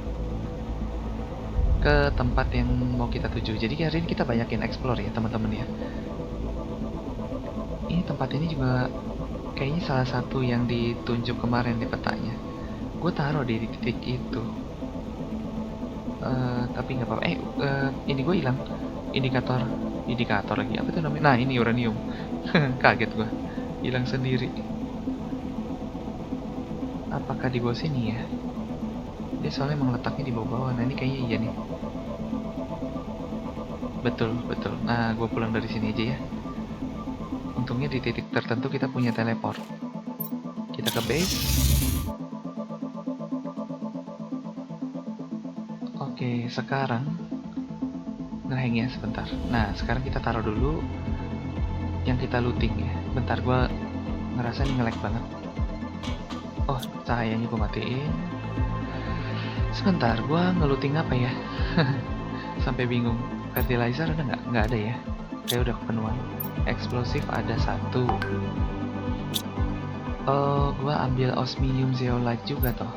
ke tempat yang mau kita tuju. Jadi hari ini kita banyakin explore ya teman-teman ya. Ini tempat ini juga kayaknya salah satu yang ditunjuk kemarin di petanya. Gue taruh di titik itu. Tapi nggak apa-apa. Ini gue hilang. Indikator lagi. Apa tuh namanya? Nah, ini uranium. Kaget gue. Hilang sendiri. Apakah di bawah sini ya? Dia soalnya emang letaknya di bawah-bawah. Nah, ini kayaknya iya nih. Betul. Nah, gue pulang dari sini aja ya. Untungnya di titik tertentu kita punya teleport. Kita ke base. Oke, sekarang ngehang ya sebentar. Nah, sekarang kita taruh dulu yang kita looting ya. Bentar, gue ngerasa ini nge-lag banget. Oh, cahayanya gue matiin. Sebentar, gue nge-looting apa ya? Sampai bingung. Fertilizer ada nggak? Nggak ada ya. Kayak udah kepenuhan. Eksplosif ada 1. Gue ambil osmium zeolite juga toh.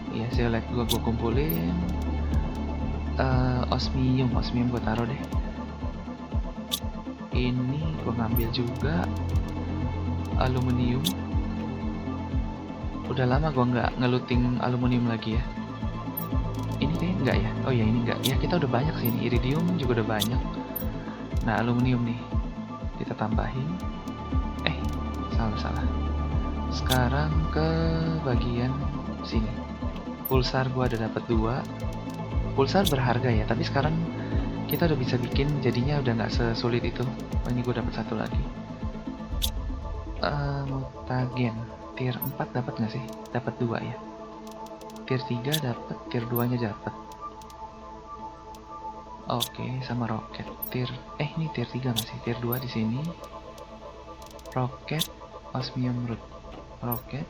Iya, zeolite gue kumpulin. Osmium gue taruh deh. Ini gue ngambil juga. Aluminium. Udah lama gue nggak ngeluting aluminium lagi ya. Ini kayaknya enggak ya? Oh ya, ini enggak. Ya kita udah banyak sih ini. Iridium juga udah banyak. Nah, aluminium nih kita tambahin. Salah. Sekarang ke bagian sini. Pulsar gua ada dapat 2. Pulsar berharga ya, tapi sekarang kita udah bisa bikin, jadinya udah nggak sesulit itu. Oh, ini gua dapat 1 lagi. Mutagen tier 4 dapat nggak sih? Dapat 2 ya. Tier 3 dapat, tier 2 nya dapat. Oke, sama roket. Ini tier 3 masih. Tier 2 di sini. Roket, osmium root. Roket.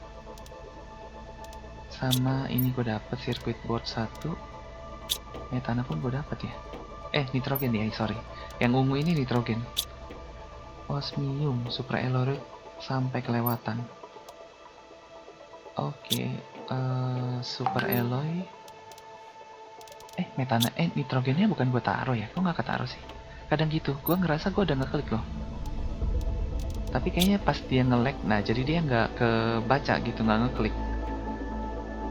Sama ini gue dapet circuit board 1. Metana pun gue dapet ya. Nitrogen ya, sorry. Yang ungu ini nitrogen. Osmium, super alloy sampai kelewatan. Oke, super alloy. Metana, nitrogennya bukan gue taruh ya? Kok nggak ketaruh sih? Kadang gitu, gue ngerasa gue udah ngeklik loh. Tapi kayaknya pas dia nge-lag, nah jadi dia nggak kebaca gitu, nggak ngeklik.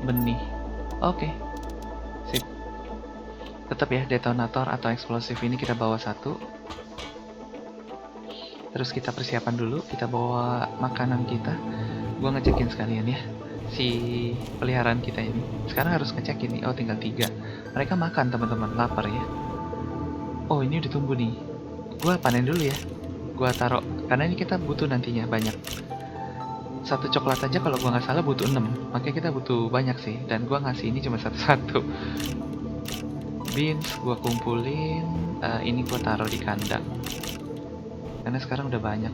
Benih. Oke. Sip. Tetap ya, detonator atau eksplosif ini kita bawa 1. Terus kita persiapan dulu, kita bawa makanan kita. Gua ngecekin sekalian ya si peliharaan kita ini. Sekarang harus ngecekin nih. Oh, tinggal 3. Mereka makan teman-teman, lapar ya. Oh, ini udah tumbuh nih. Gua panen dulu ya. Gua taruh karena ini kita butuh nantinya banyak. 1 coklat aja kalau gua nggak salah butuh 6. Makanya kita butuh banyak sih. Dan gua ngasih ini cuma 1-1. Beans gua kumpulin. Ini gua taruh di kandang. Karena sekarang udah banyak.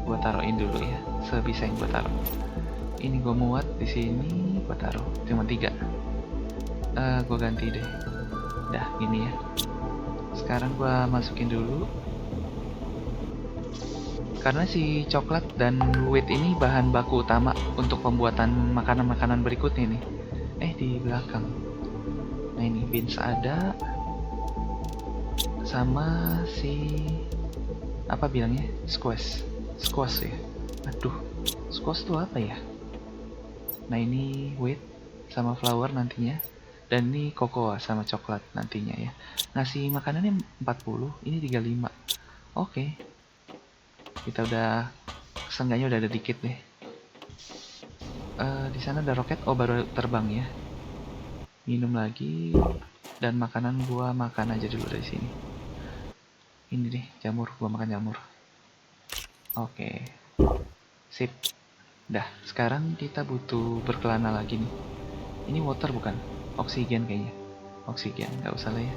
Gua taruhin dulu ya. Sebisa yang gua taruh. Ini gua muat di sini. Gua taruh cuma 3. Gua ganti deh. Dah, ini ya. Sekarang gua masukin dulu. Karena si coklat dan wheat ini bahan baku utama untuk pembuatan makanan-makanan berikutnya nih. Di belakang. Nah, ini beans ada. Sama si apa bilangnya? Squash ya. Aduh, squash tuh apa ya? Nah, ini wheat sama flour nantinya. Dan ini cocoa sama coklat nantinya ya. Ngasih makanannya 40, ini 35. Oke. Kita udah seenggaknya udah ada dikit deh. Di sana ada roket. Oh, baru terbang ya. Minum lagi dan makanan gua makan aja dulu dari sini. Ini deh, jamur, gua makan jamur. Oke. Sip. Dah, sekarang kita butuh berkelana lagi nih. Ini water bukan? Oksigen kayaknya. Oksigen, nggak usah lah ya.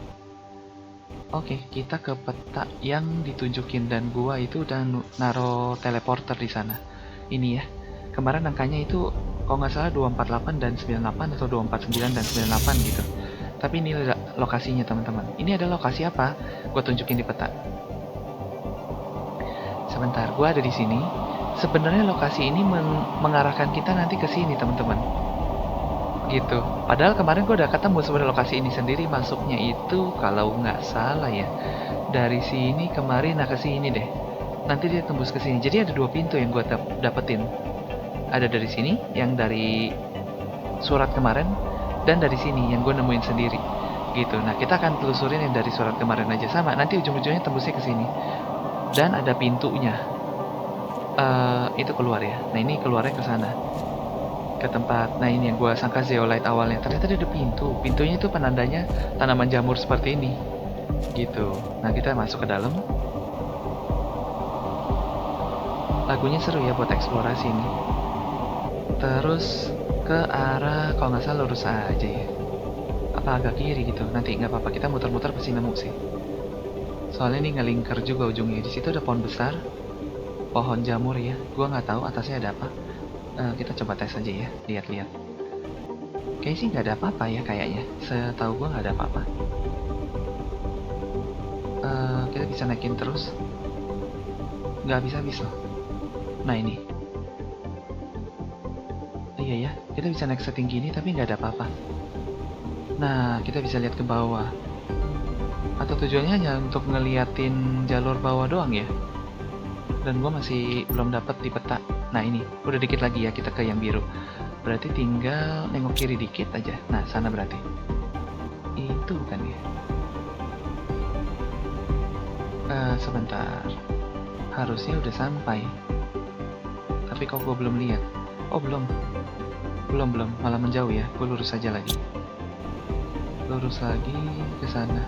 Oke, kita ke peta yang ditunjukin dan gua itu udah naro teleporter di sana. Ini ya. Kemarin angkanya itu kalau nggak salah 248 dan 98 atau 249 dan 98 gitu. Tapi ini lokasinya teman-teman. Ini ada lokasi apa? Gua tunjukin di peta. Sebentar, gua ada di sini. Sebenarnya lokasi ini mengarahkan kita nanti ke sini teman-teman. gitu. Padahal kemarin gue udah ketemu sebenarnya lokasi ini sendiri, masuknya itu kalau nggak salah ya dari sini kemarin, nah ke sini deh. Nanti dia tembus ke sini. Jadi ada dua pintu yang gue dapetin. Ada dari sini yang dari surat kemarin, dan dari sini yang gue nemuin sendiri. Gitu. Nah, kita akan telusurin yang dari surat kemarin aja sama. Nanti ujung-ujungnya tembusnya ke sini. Dan ada pintunya. Itu keluar ya. Nah, ini keluarnya ke sana. Ke tempat. Nah, ini yang gue sangka zeolite awalnya. Ternyata ada pintu. Pintunya itu penandanya tanaman jamur seperti ini. Gitu. Nah, kita masuk ke dalam. Lagunya seru ya buat eksplorasi ini. Terus ke arah, kalau nggak salah lurus aja ya. Apa agak kiri gitu. Nanti nggak apa-apa, kita muter-muter pasti nemu sih. Soalnya ini ngelingkar juga ujungnya. Di situ ada pohon besar, pohon jamur ya. Gua nggak tahu atasnya ada apa. Kita coba tes aja ya, lihat-lihat. Kayaknya sih nggak ada apa-apa ya kayaknya. Setahu gua nggak ada apa-apa. Kita bisa naikin terus. Nggak bisa-bisa loh. Nah ini, iya ya, kita bisa naik setinggi ini tapi nggak ada apa-apa. Nah, kita bisa lihat ke bawah. Atau tujuannya hanya untuk ngeliatin jalur bawah doang ya? Dan gue masih belum dapat di peta. Nah ini, udah dikit lagi ya kita ke yang biru. Berarti tinggal nengok kiri dikit aja. Nah, sana berarti. Itu bukan ya? Sebentar. Harusnya udah sampai. Tapi kok gue belum lihat. Oh, belum. Belum. Malah menjauh ya. Gue lurus aja lagi. Lurus lagi ke sana.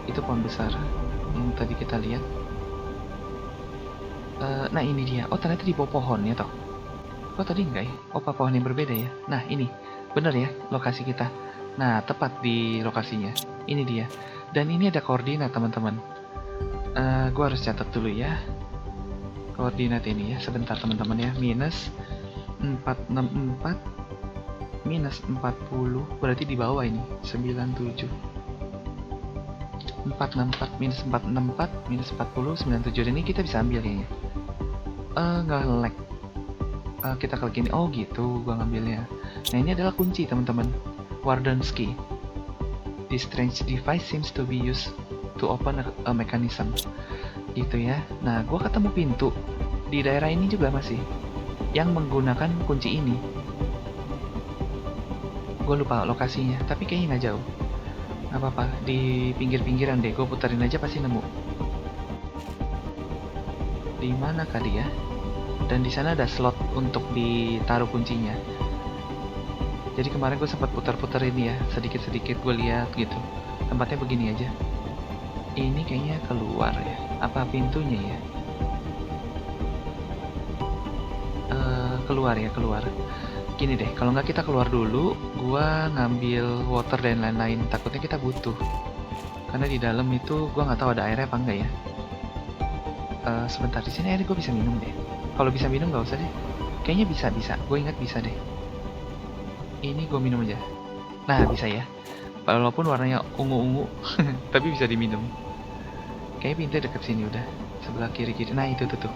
Itu pohon besar yang tadi kita lihat. Nah ini dia. Oh ternyata di bawah pohon ya toh. Oh tadi enggak ya? Oh pohon yang berbeda ya. Nah ini bener ya lokasi kita. Nah tepat di lokasinya. Ini dia. Dan ini ada koordinat teman-teman. Gua harus catat dulu ya. Koordinat ini ya. Sebentar teman-teman ya. Minus 464 minus 40 berarti di bawah ini 97 464 minus 464 minus 40 97. Dan ini kita bisa ambil kayaknya. Nggak lag. Kita klik ini. Oh gitu gua ngambilnya. Nah ini adalah kunci teman-teman. Warden's key. This strange device seems to be used to open a mechanism. Gitu ya. Nah gua ketemu pintu di daerah ini juga masih yang menggunakan kunci ini. Gue lupa lokasinya, tapi kayaknya nggak jauh. Nggak apa-apa, di pinggir-pinggiran deh. Gue puterin aja pasti nemu. Di mana kali ya? Dan di sana ada slot untuk ditaruh kuncinya. Jadi kemarin gue sempat putar-putar ini ya, sedikit-sedikit gue lihat gitu. Tempatnya begini aja. Ini kayaknya keluar ya. Apa pintunya ya? Keluar ya, keluar. Gini deh, kalau nggak kita keluar dulu, gua ngambil water dan lain-lain. Takutnya kita butuh. Karena di dalam itu gua nggak tahu ada airnya apa enggak ya. Sebentar, di sini air gue bisa minum deh. Kalau bisa minum nggak usah deh. Kayaknya bisa. Gue ingat bisa deh. Ini gue minum aja. Nah, bisa ya. Walaupun warnanya ungu-ungu, tapi bisa diminum. Kayaknya pintu deket sini udah. Sebelah kiri-kiri. Nah, itu tuh.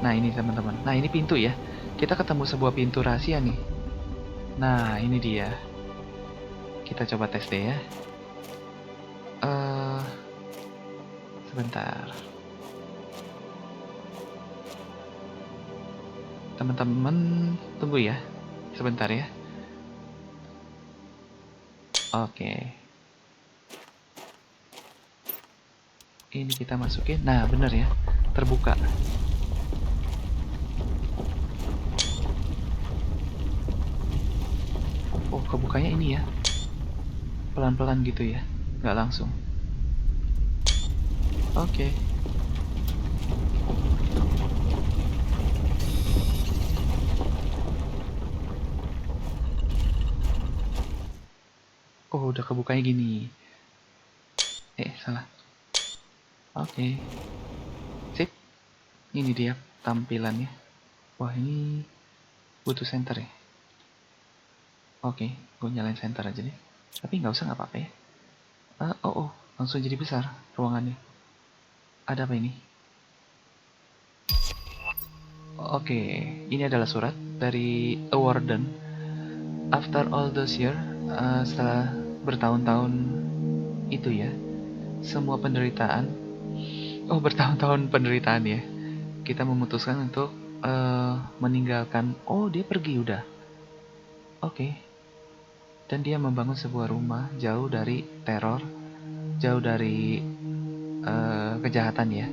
Nah, ini teman-teman. Nah, ini pintu ya. Kita ketemu sebuah pintu rahasia nih. Nah, ini dia. Kita coba tes deh ya. Sebentar. Teman-teman, tunggu ya. Sebentar ya. Oke. Ini kita masukin. Nah, bener ya. Terbuka. Oh, kebukanya ini ya. Pelan-pelan gitu ya. Nggak langsung. Oke. Oh, udah kebukanya gini. Salah. Oke. Sip. Ini dia tampilannya. Wah, ini butuh center ya. Oke, gue nyalain center aja deh. Tapi nggak usah, nggak apa-apa ya. Langsung jadi besar ruangannya. Ada apa ini? Oke, ini adalah surat dari A Warden. After all those years, setelah bertahun-tahun itu ya, semua penderitaan, oh bertahun-tahun penderitaan ya, kita memutuskan untuk meninggalkan. Oh, dia pergi udah. Oke. Dan dia membangun sebuah rumah jauh dari teror, jauh dari kejahatan ya,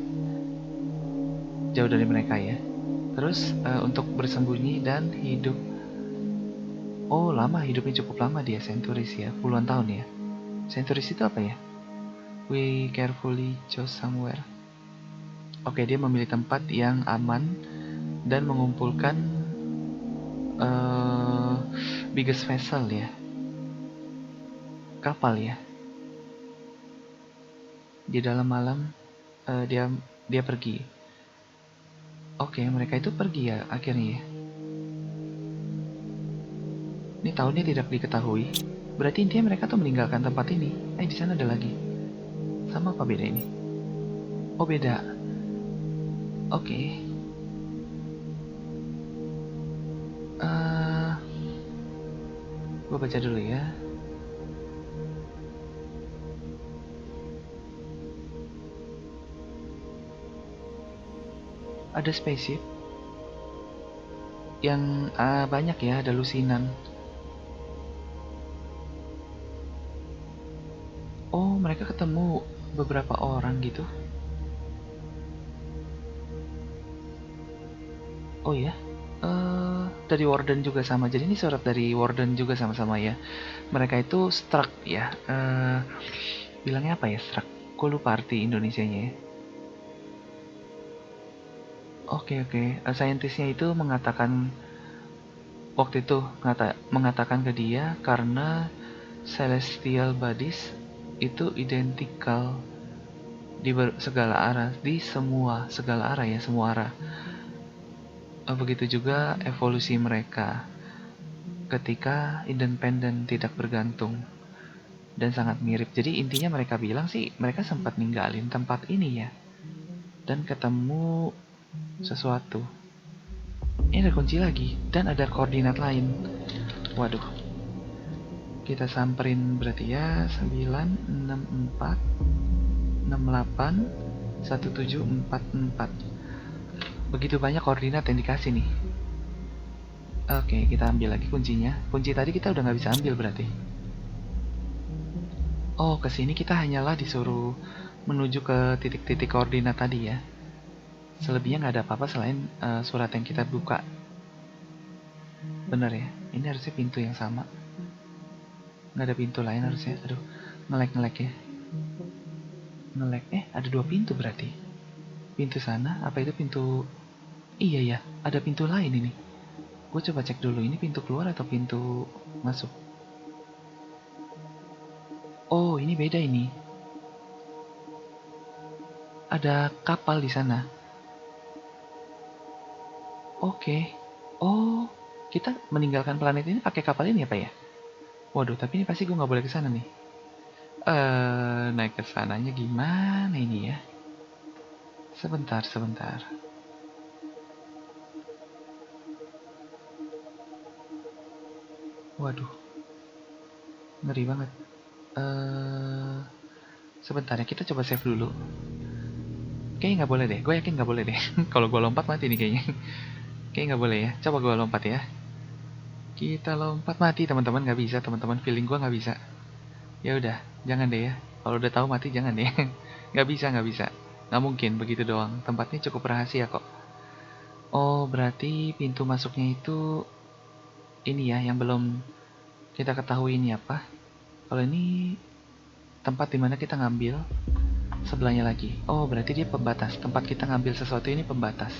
jauh dari mereka ya. Terus untuk bersembunyi dan hidup. Oh, lama, hidupnya cukup lama dia, centuries ya, puluhan tahun ya. Centuries itu apa ya? We carefully chose somewhere. Oke, dia memilih tempat yang aman dan mengumpulkan biggest vessel ya, kapal ya. Di dalam malam dia pergi. Oke, mereka itu pergi ya akhirnya ya. Ini tahunnya tidak diketahui. Berarti intinya mereka tuh meninggalkan tempat ini. Di sana ada lagi. Sama apa beda ini? Oh, beda. Oke. Gue baca dulu ya. Ada spaceship yang banyak ya, ada lusinan. Oh, mereka ketemu beberapa orang gitu. Oh ya, dari Warden juga sama. Jadi ini surat dari Warden juga sama-sama ya. Mereka itu struck ya. Bilangnya apa ya, struck? Gue lupa arti Indonesianya ya. Oke. Saintisnya itu mengatakan waktu itu mengatakan ke dia karena celestial bodies itu identikal di segala arah, di segala arah ya, semua arah. Begitu juga evolusi mereka ketika independen, tidak bergantung, dan sangat mirip. Jadi intinya mereka bilang sih mereka sempat ninggalin tempat ini ya, dan ketemu sesuatu. Ini ada kunci lagi dan ada koordinat lain. Waduh, kita samperin berarti ya. 964 68 1744. Begitu banyak koordinat yang dikasih nih. Oke, kita ambil lagi kuncinya. Kunci tadi kita udah nggak bisa ambil berarti. Oh, kesini kita hanyalah disuruh menuju ke titik-titik koordinat tadi ya. Selebihnya nggak ada apa-apa selain surat yang kita buka. Bener ya? Ini harusnya pintu yang sama. Nggak ada pintu lain harusnya. Aduh, ngelek ya. Ngelek. Ada dua pintu berarti. Pintu sana, apa itu pintu? Iya ya, ada pintu lain ini. Gue coba cek dulu, ini pintu keluar atau pintu masuk? Oh, ini beda ini. Ada kapal di sana. Oke. Oh, kita meninggalkan planet ini pakai kapal ini apa ya? Waduh, tapi ini pasti gue nggak boleh ke sana nih. Naik ke sananya gimana ini ya? Sebentar. Waduh, ngeri banget. Sebentar ya, kita coba save dulu. Kayaknya nggak boleh deh, gue yakin nggak boleh deh. Kalau gue lompat mati nih kayaknya. Kayaknya nggak boleh ya. Coba gue lompat ya. Kita lompat mati teman-teman, nggak bisa teman-teman, feeling gue nggak bisa. Ya udah, jangan deh ya. Kalau udah tahu mati jangan deh. Nggak bisa. Nggak mungkin begitu doang. Tempatnya cukup rahasia kok. Oh, berarti pintu masuknya itu ini ya, yang belum kita ketahui ini apa. Kalau ini tempat dimana kita ngambil sebelahnya lagi. Oh, berarti dia pembatas. Tempat kita ngambil sesuatu ini pembatas.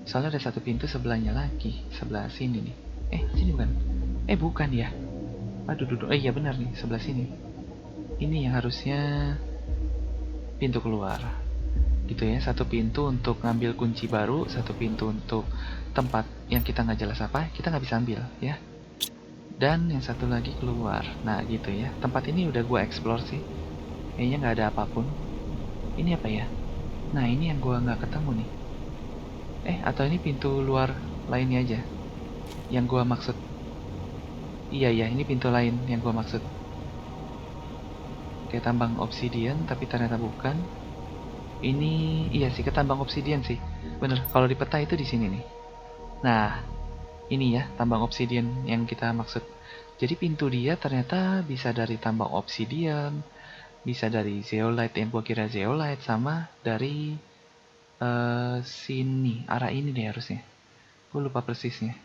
Soalnya ada satu pintu sebelahnya lagi, sebelah sini nih. Sini bukan? Bukan ya. Aduh, duduk. Iya benar nih, sebelah sini. Ini yang harusnya pintu keluar. Gitu ya, satu pintu untuk ngambil kunci baru, satu pintu untuk tempat yang kita nggak jelas apa, kita nggak bisa ambil ya. Dan yang satu lagi keluar. Nah gitu ya, tempat ini udah gue explore sih. Kayaknya nggak ada apapun. Ini apa ya? Nah ini yang gue nggak ketemu nih. Atau ini pintu luar lainnya aja yang gue maksud. Iya ya, ini pintu lain yang gua maksud. Kayak tambang obsidian, tapi ternyata bukan. Ini iya sih, ke tambang obsidian sih. Bener, kalau di peta itu di sini nih. Nah, ini ya tambang obsidian yang kita maksud. Jadi pintu dia ternyata bisa dari tambang obsidian, bisa dari zeolite yang gua kira zeolite, sama dari sini, arah ini deh harusnya. Gue lupa persisnya.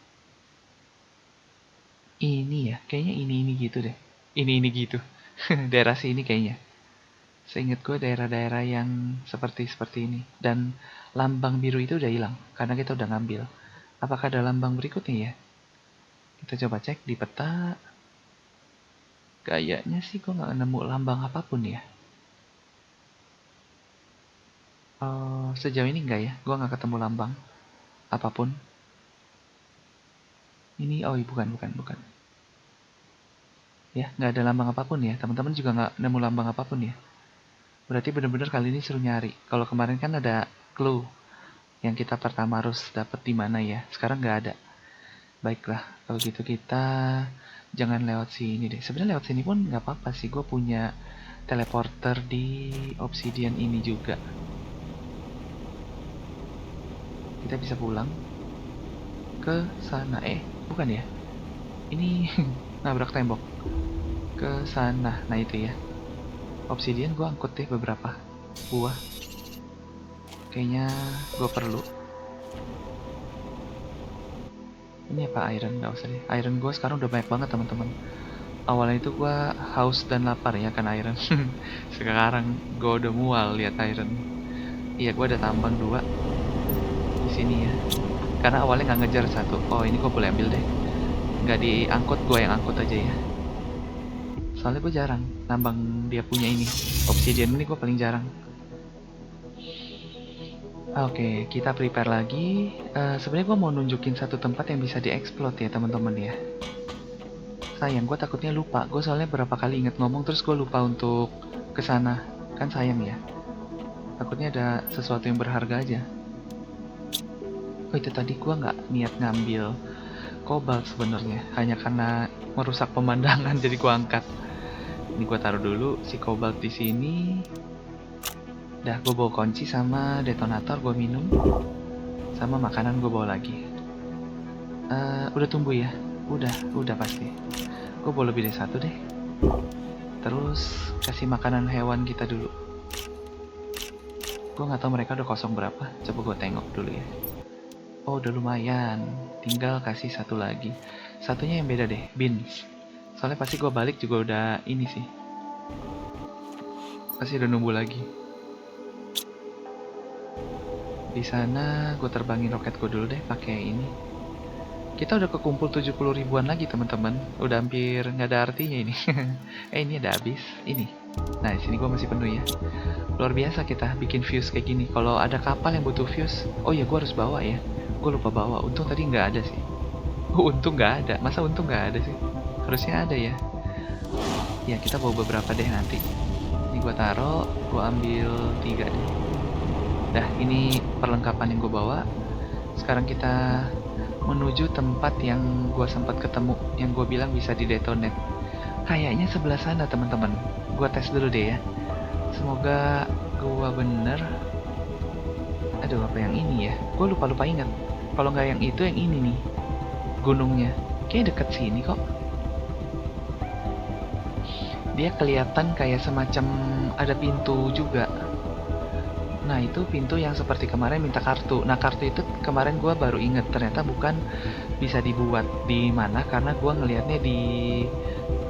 Ini ya, kayaknya ini gitu deh. Ini gitu. Daerah sini kayaknya. Seingat gue daerah-daerah yang seperti ini. Dan lambang biru itu udah hilang karena kita udah ngambil. Apakah ada lambang berikutnya ya? Kita coba cek di peta. Kayaknya sih gue nggak nemu lambang apapun ya. Sejauh ini enggak ya, gue nggak ketemu lambang apapun. Ini, oh bukan. Ya, nggak ada lambang apapun ya. Teman-teman juga nggak nemu lambang apapun ya. Berarti bener-bener kali ini suruh nyari. Kalau kemarin kan ada clue yang kita pertama harus dapat di mana ya. Sekarang nggak ada. Baiklah, kalau gitu kita jangan lewat sini deh. Sebenarnya lewat sini pun nggak apa-apa sih. Gue punya teleporter di obsidian ini juga. Kita bisa pulang ke sana. Bukan ya? Ini nabrak tembok. Ke sana. Nah itu ya. Obsidian gue angkut deh beberapa buah. Kayaknya gue perlu. Ini apa iron? Nggak usah deh. Iron gue sekarang udah banyak banget teman-teman. Awalnya itu gue haus dan lapar ya kan iron. Sekarang gue udah mual lihat iron. Iya gue ada tambang 2 di sini ya. Karena awalnya nggak ngejar satu. Oh ini gue boleh ambil deh. Nggak diangkut, gue yang angkut aja ya. Soalnya gue jarang nambang dia punya ini. Obsidian ini gue paling jarang. Oke, kita prepare lagi. Sebenarnya gue mau nunjukin satu tempat yang bisa dieksplor ya teman-teman ya. Sayang, gue takutnya lupa. Gue soalnya berapa kali inget ngomong terus gue lupa untuk kesana. Kan sayang ya. Takutnya ada sesuatu yang berharga aja. Oh itu tadi gue nggak niat ngambil kobalt sebenarnya. Hanya karena merusak pemandangan jadi gue angkat. Ini gue taruh dulu si kobalt di sini. Dah gue bawa kunci sama detonator gue minum. Sama makanan gue bawa lagi. Udah tumbuh ya? Udah pasti. Gue bawa lebih dari satu deh. Terus kasih makanan hewan kita dulu. Gue nggak tahu mereka udah kosong berapa. Coba gue tengok dulu ya. Oh udah lumayan. Tinggal kasih satu lagi. Satunya yang beda deh, beans. Soalnya pasti gue balik juga udah ini sih. Pasti udah nunggu lagi. Di sana gue terbangin roket gue dulu deh pakai ini. Kita udah kekumpul 70 ribuan lagi teman-teman. Udah hampir nggak ada artinya ini. Ini ada habis. Ini. Nah di sini gue masih penuh ya. Luar biasa kita bikin fuse kayak gini. Kalau ada kapal yang butuh fuse, oh ya gue harus bawa ya. Gue lupa bawa. Untung tadi nggak ada sih. Untung nggak ada. Masa untung nggak ada sih? Harusnya ada ya. Ya kita bawa beberapa deh nanti. Ini gue taruh. Gue ambil 3 deh. Dah ini perlengkapan yang gue bawa. Sekarang kita menuju tempat yang gue sempat ketemu, yang gue bilang bisa didetonate. Kayaknya sebelah sana teman-teman. Gue tes dulu deh ya. Semoga gue bener. Aduh apa yang ini ya? Gue lupa ingat. Kalau nggak yang itu, yang ini nih. Gunungnya. Kayaknya deket sini kok. Dia kelihatan kayak semacam ada pintu juga. Nah itu pintu yang seperti kemarin minta kartu. Nah kartu itu kemarin gue baru inget ternyata bukan bisa dibuat di mana karena gue ngelihatnya di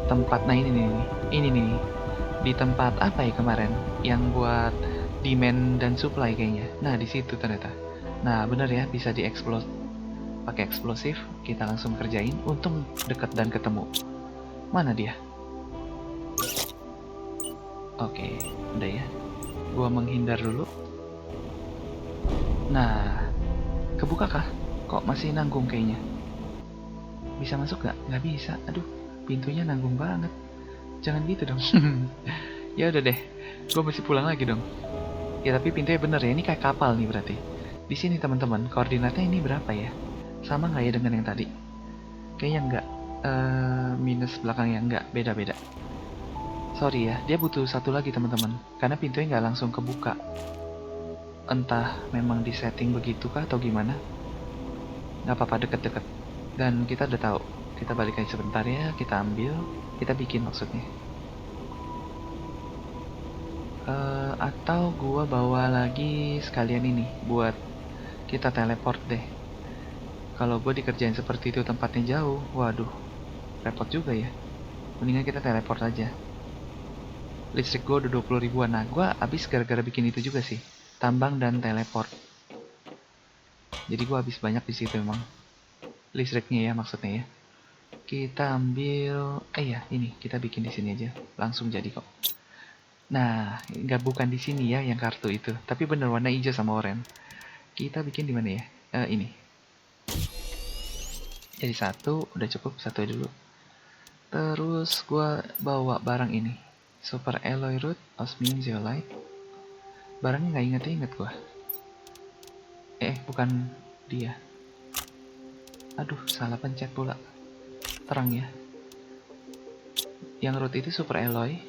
tempat. Nah ini nih di tempat apa ya kemarin yang buat demand dan supply kayaknya. Nah di situ ternyata. Nah bener ya bisa dieksplod pakai eksplosif. Kita langsung kerjain. Untung deket dan ketemu. Mana dia? Oke, udah ya. Gue menghindar dulu. Nah, kebuka kah? Kok masih nanggung kayaknya? Bisa masuk gak? Nggak bisa. Aduh, pintunya nanggung banget. Jangan gitu dong. Ya udah deh, gue mesti pulang lagi dong. Ya tapi pintunya bener ya, ini kayak kapal nih berarti. Di sini teman-teman, koordinatnya ini berapa ya? Sama nggak ya dengan yang tadi? Kayaknya enggak. minus belakangnya, enggak, beda-beda. Sorry ya, dia butuh satu lagi teman-teman, karena pintunya nggak langsung kebuka. Entah memang di setting begitu kah atau gimana. Nggak apa-apa, deket-deket. Dan kita udah tahu. Kita balik aja sebentar ya, kita ambil, kita bikin maksudnya. Atau gua bawa lagi sekalian ini buat kita teleport deh. Kalau gue dikerjain seperti itu tempatnya jauh, waduh, repot juga ya. Mendingan kita teleport aja. Listrik gue udah 20 ribuan. Nah, gue habis gara-gara bikin itu juga sih, tambang dan teleport. Jadi gue habis banyak di situ emang. Listriknya ya maksudnya ya. Kita ambil, ya ini kita bikin di sini aja, langsung jadi kok. Nah, nggak bukan di sini ya yang kartu itu, tapi bener warna hijau sama oranye. Kita bikin di mana ya? Ini. Jadi satu, udah cukup satu dulu. Terus gue bawa barang ini, Super Alloy Root, Osmium Zeolite. Barangnya nggak inget-inget gue. Bukan dia. Aduh, salah pencet pula. Terang ya. Yang root itu Super Alloy.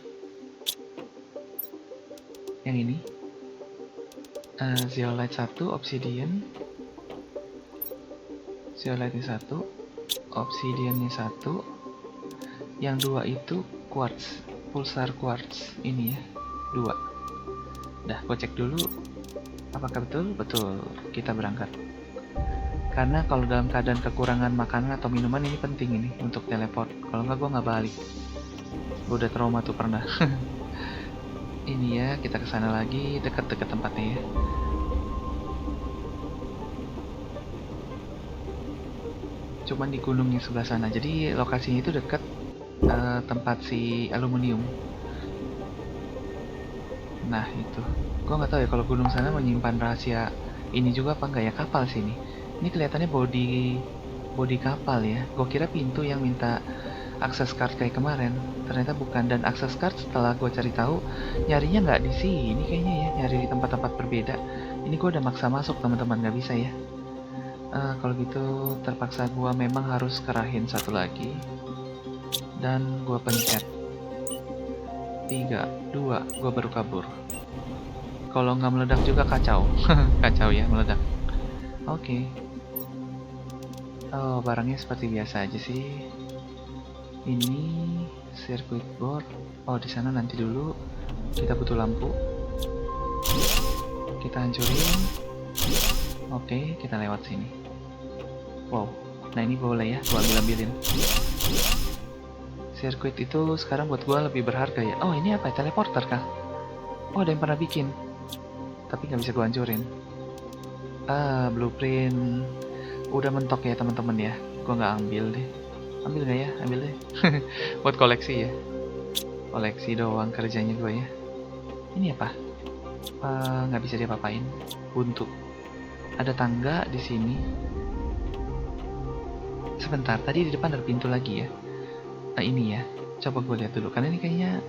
Yang ini Zeolite 1, Obsidian. Zeolite 1, Obsidiannya 1. Yang dua itu Quartz, Pulsar Quartz. Ini ya, 2. Dah, gue cek dulu. Apakah betul? Betul. Kita berangkat. Karena kalau dalam keadaan kekurangan makanan atau minuman ini penting ini untuk teleport. Kalau nggak gue nggak balik. Gue udah trauma tuh pernah. Ini ya, kita kesana lagi, dekat-dekat tempatnya ya. Cuman di gunungnya sebelah sana. Jadi lokasinya itu dekat tempat si aluminium. Nah itu, gue nggak tahu ya kalau gunung sana menyimpan rahasia ini juga apa enggak ya. Kapal sini. Ini kelihatannya body kapal ya. Gue kira pintu yang minta akses card kayak kemarin, ternyata bukan. Dan akses card setelah gue cari tahu nyarinya nggak di sini kayaknya ya, nyari di tempat-tempat berbeda. Ini gue udah maksa masuk teman-teman, nggak bisa ya. Kalau gitu terpaksa gue memang harus kerahin satu lagi dan gue pencet 3, 2, gue baru kabur. Kalau nggak meledak juga kacau. Kacau ya meledak. Oke. Oh, barangnya seperti biasa aja sih. Ini circuit board. Oh, di sana nanti dulu. Kita butuh lampu. Kita hancurin. Oke, kita lewat sini. Wow. Nah, ini boleh ya, gua ambilin. Sirkuit itu sekarang buat gua lebih berharga ya. Oh, ini apa? Teleporter kah? Oh, ada yang pernah bikin. Tapi nggak bisa gua hancurin. Blueprint. Udah mentok ya teman-teman ya. Gua nggak ambil deh. Ambil nggak ya? Ambil deh. Buat koleksi ya. Koleksi doang kerjanya gua ya. Ini apa? Nggak bisa diapa-apain. Buntu. Ada tangga di sini. Sebentar, tadi di depan ada pintu lagi ya. Ini ya. Coba gue lihat dulu. Karena ini kayaknya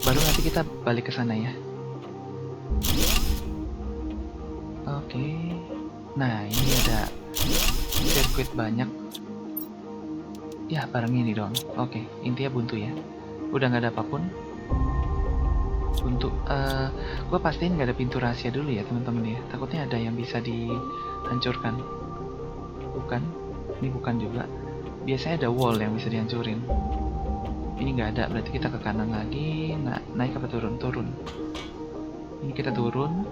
baru nanti kita balik ke sana ya. Oke. Nah, ini ada sirkuit banyak. Ya, barang ini dong. Oke, intinya buntu ya. Udah nggak ada apapun. Buntu. Gue pastiin nggak ada pintu rahasia dulu ya teman-teman ya. Takutnya ada yang bisa dihancurkan. Bukan. Ini bukan juga. Biasanya ada wall yang bisa dihancurin. Ini nggak ada, berarti kita ke kanan lagi. Nah, naik apa turun? Turun. Ini kita turun.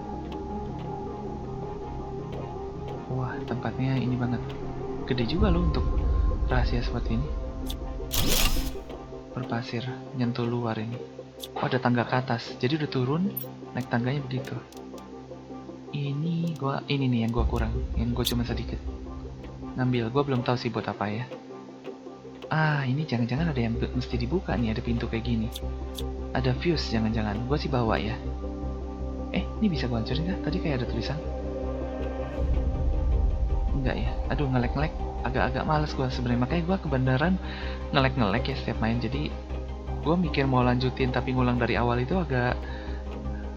Wah, tempatnya ini banget. Gede juga loh untuk rahasia seperti ini. Berpasir, nyentuh luar ini. Oh, ada tangga ke atas. Jadi udah turun, naik tangganya begitu. Ini nih yang gua kurang, yang gua cuma sedikit ngambil. Gua belum tahu sih buat apa ya. Ini jangan-jangan ada yang mesti dibuka nih, ada pintu kayak gini. Ada fuse jangan-jangan. Gua sih bawa ya. Ini bisa gua hancurin kah? Tadi kayak ada tulisan. Enggak ya. Aduh, ngelek-ngelek. Agak-agak males gua sebenarnya. Makanya gua kebenaran ngelek-ngelek ya setiap main. Jadi gua mikir mau lanjutin tapi ngulang dari awal itu agak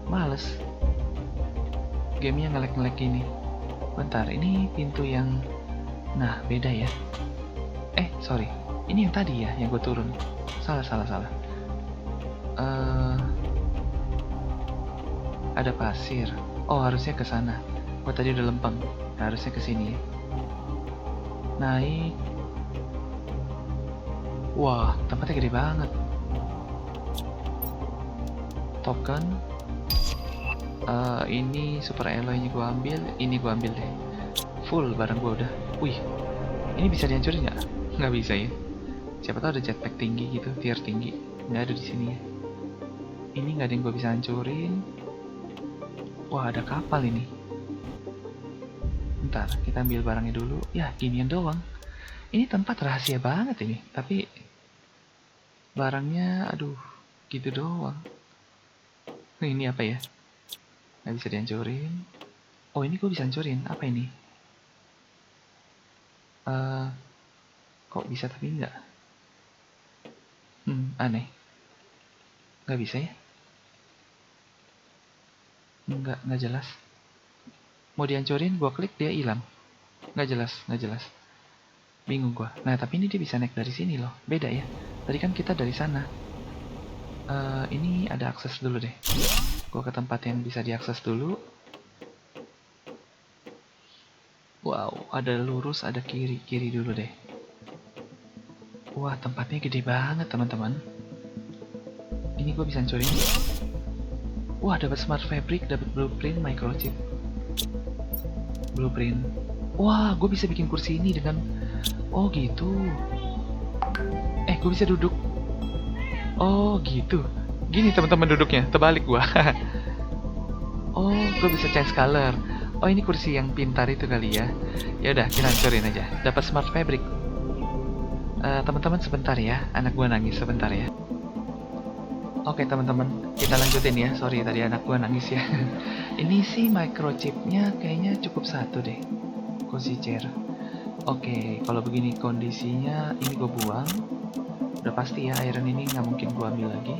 males. Gamenya ngelek-ngelek gini. Bentar, ini pintu yang... Nah, beda ya. Sorry. Ini yang tadi ya, yang gue turun. Salah. Ada pasir. Oh, harusnya ke sana. Gue tadi udah lempeng. Harusnya ke sini ya. Naik. Wah, tempatnya gede banget. Token. Ini super alloy-nya gue ambil. Ini gue ambil deh. Full barang gue udah. Wih, ini bisa dihancurin nggak? Nggak bisa ya. Siapa tahu ada jetpack tinggi gitu, tier tinggi. Nggak ada di sini ya. Ini nggak ada yang gue bisa hancurin. Wah, ada kapal ini. Bentar, kita ambil barangnya dulu. Ya, ginian doang. Ini tempat rahasia banget ini. Tapi barangnya, aduh, gitu doang. Ini apa ya? Nggak bisa dihancurin. Oh, ini gue bisa hancurin. Apa ini? Kok bisa tapi enggak? Aneh. Nggak bisa ya? Nggak jelas. Mau dihancurin, gue klik dia hilang. Nggak jelas. Bingung gue. Nah, tapi ini dia bisa naik dari sini loh. Beda ya. Tadi kan kita dari sana. Ini ada akses dulu deh. Gue ke tempat yang bisa diakses dulu. Wow, ada lurus, ada kiri dulu deh. Wah, tempatnya gede banget teman-teman. Ini gue bisa hancurin. Wah, dapat smart fabric, dapat blueprint, microchip. Blueprint. Wah, gue bisa bikin kursi ini dengan... Oh gitu. Gue bisa duduk. Oh gitu. Gini teman-teman duduknya, terbalik gua. Oh, gue bisa change color. Oh, ini kursi yang pintar itu kali ya. Ya udah, kita hancurin aja. Dapat smart fabric. Teman-teman sebentar ya, anak gua nangis sebentar ya. Oke teman-teman, kita lanjutin ya. Sorry tadi anak gua nangis ya. Ini sih microchipnya kayaknya cukup satu deh. Cozy chair. Oke, kalau begini kondisinya, ini gue buang. Udah pasti ya, iron ini nggak mungkin gue ambil lagi.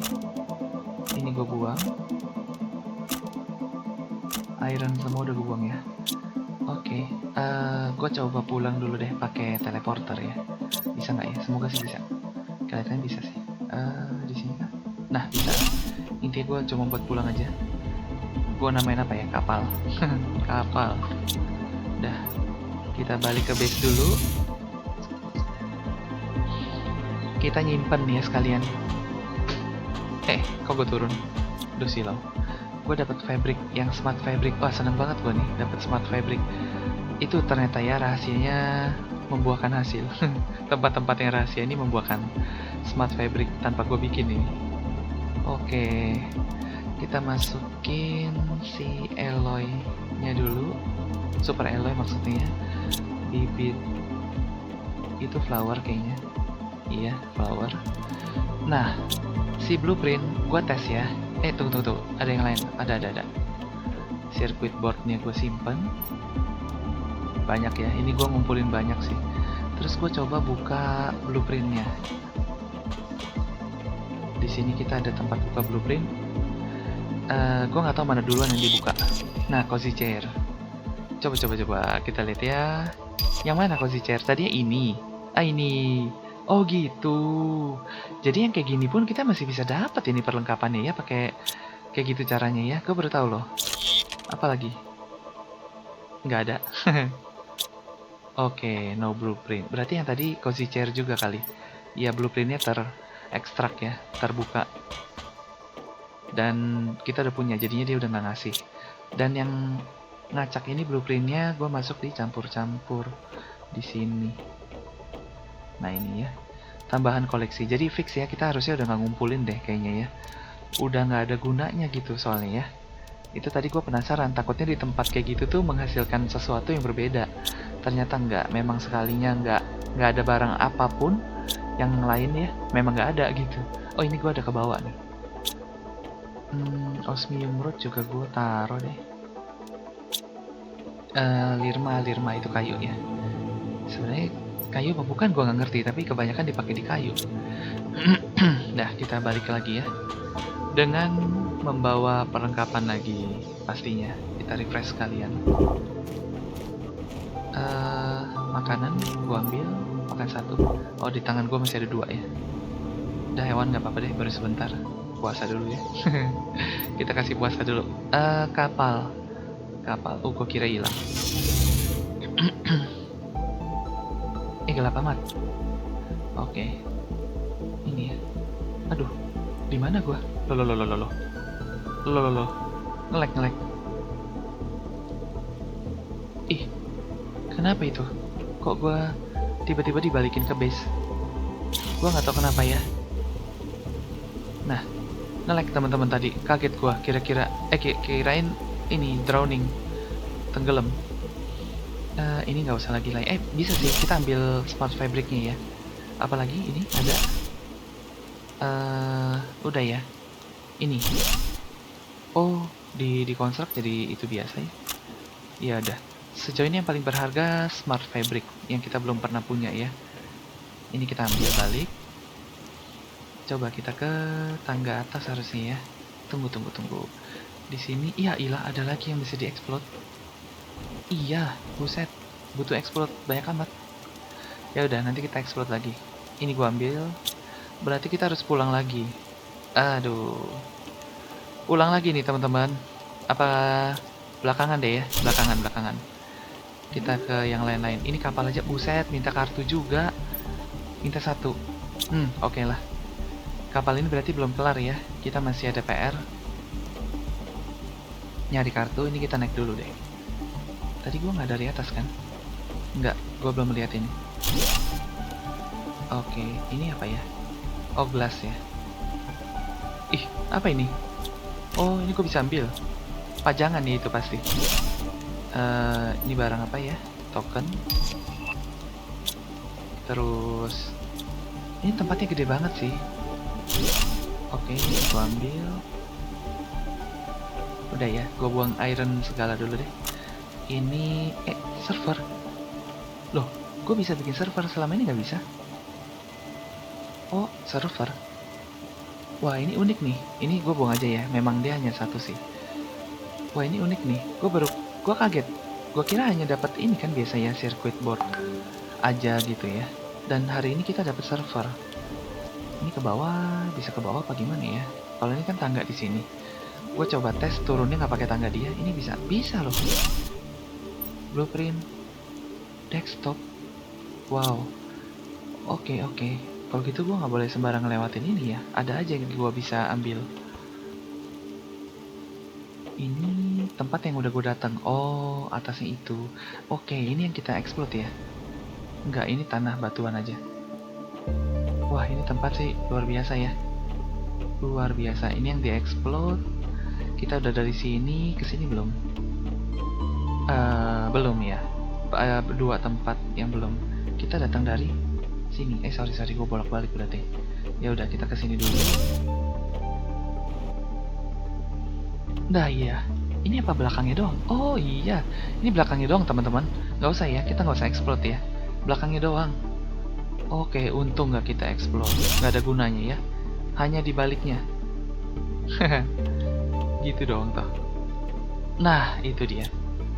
Ini gue buang. Iron semua udah gue buang ya. Oke, gue coba pulang dulu deh pakai teleporter ya. Bisa nggak ya? Semoga sih bisa. Kelihatannya bisa sih. Di sini kan? Nah, bisa. Intinya gue cuma buat pulang aja. Gue namain apa ya? Kapal. Kapal. Udah. Kita balik ke base dulu. Kita nyimpen ya sekalian. Kok gue turun? Duh silau. Gue dapat fabric yang smart fabric. Wah, seneng banget gue nih dapat smart fabric. Itu ternyata ya rahasianya membuahkan hasil. Tempat-tempat yang rahasia ini membuahkan smart fabric tanpa gue bikin ini. Oke. Kita masukin si alloy-nya dulu. Super alloy maksudnya. Bibit itu flower kayaknya. Iya, flower. Nah, si blueprint gua tes ya. Tunggu. Ada yang lain. Ada. Circuit boardnya gue simpen. Banyak ya. Ini gua ngumpulin banyak sih. Terus gue coba buka blueprintnya. Di sini kita ada tempat buka blueprint. Gue nggak tahu mana duluan yang dibuka. Nah, cozy chair. Coba kita lihat ya. Yang mana cozy chair? Tadinya ini. Ini. Oh gitu. Jadi yang kayak gini pun kita masih bisa dapat ini perlengkapannya ya, pakai kayak gitu caranya ya. Gue baru tahu loh. Apalagi? Nggak ada. Oke, no blueprint. Berarti yang tadi cozy chair juga kali. Ya, blueprintnya terekstrak ya, terbuka. Dan kita udah punya, jadinya dia udah nggak ngasih. Dan yang ngacak ini blueprintnya gue masuk di campur-campur di sini. Nah ini ya, tambahan koleksi. Jadi fix ya, kita harusnya udah nggak ngumpulin deh kayaknya ya. Udah nggak ada gunanya gitu soalnya ya. Itu tadi gue penasaran, takutnya di tempat kayak gitu tuh menghasilkan sesuatu yang berbeda. Ternyata nggak, memang sekalinya nggak ada barang apapun yang lain ya, memang nggak ada gitu. Oh ini gue ada ke bawah nih. Osmium root juga gue taruh deh. Lirma itu kayu ya. Sebenarnya kayu apa bukan gue nggak ngerti, tapi kebanyakan dipakai di kayu. Nah, kita balik lagi ya dengan membawa perlengkapan lagi pastinya. Kita refresh sekalian. Makanan gua ambil, makan satu. Oh, di tangan gua masih ada 2 ya. Udah hewan nggak apa-apa deh, baru sebentar. Puasa dulu ya. Kita kasih puasa dulu. Kapal. Gua kira hilang. Gelap amat. Oke. Ini ya. Aduh, di mana gua? Loh. Ngelek. Ih, kenapa itu? Kok gua tiba-tiba dibalikin ke base? Gua nggak tahu kenapa ya. Nah, ngelek teman-teman tadi. Kaget gua. Kirain ini drowning, tenggelam. Ini nggak usah lagi. Bisa sih kita ambil smart fabricnya ya. Apalagi ini ada. Udah ya. Ini. Oh, di construct jadi itu biasa ya. Ya udah. Sejauh ini yang paling berharga smart fabric yang kita belum pernah punya ya. Ini kita ambil balik. Coba kita ke tangga atas harusnya ya. Tunggu. Di sini, iya ada lagi yang bisa diexplode. Iya, buset, butuh explode banyak amat. Ya udah, nanti kita explode lagi. Ini gua ambil. Berarti kita harus pulang lagi. Aduh. Ulang lagi nih teman-teman. Apa belakangan deh ya, belakangan. Kita ke yang lain-lain. Ini kapal aja, buset, minta kartu juga. Minta 1. Oke lah. Kapal ini berarti belum kelar ya. Kita masih ada PR. Nyari kartu, ini kita naik dulu deh. Tadi gua nggak dari atas kan? Nggak, gua belum melihat ini. Oke, ini apa ya? Oh, gelas ya. Ih, apa ini? Oh, ini gua bisa ambil. Pajangan nih itu pasti. Ini barang apa ya? Token. Terus ini tempatnya gede banget sih. Oke, gua ambil. Udah ya, gua buang iron segala dulu deh. Ini server. Loh, gue bisa bikin server, selama ini nggak bisa. Oh, server. Wah, ini unik nih. Ini gue buang aja ya, memang dia hanya 1 sih. Wah, ini unik nih. Gue kaget. Gue kira hanya dapat ini kan biasa ya, circuit board aja gitu ya. Dan hari ini kita dapat server. Ini ke bawah, bisa ke bawah apa gimana ya? Kalau ini kan tangga di sini. Gue coba tes turunnya nggak pakai tangga dia. Ini bisa loh. Blueprint desktop. Wow. Oke. Kalau gitu gue nggak boleh sembarang lewatin ini ya. Ada aja yang gue bisa ambil. Ini tempat yang udah gue datang. Oh, atasnya itu. Oke, ini yang kita explode ya. Enggak, ini tanah batuan aja. Wah, ini tempat sih luar biasa ya. Luar biasa. Ini yang di-explode. Kita udah dari sini ke sini belum? Belum ya. 2 tempat yang belum. Kita datang dari sini. Sorry, gue bolak-balik berarti. Ya udah, kita ke sini dulu. Nah iya, ini apa belakangnya doang? Oh iya, ini belakangnya doang teman-teman. Nggak usah ya, kita nggak usah explode ya. Belakangnya doang. Oke, untung nggak kita explode. Nggak ada gunanya ya. Hanya di baliknya. Gitu doang toh. Nah, itu dia.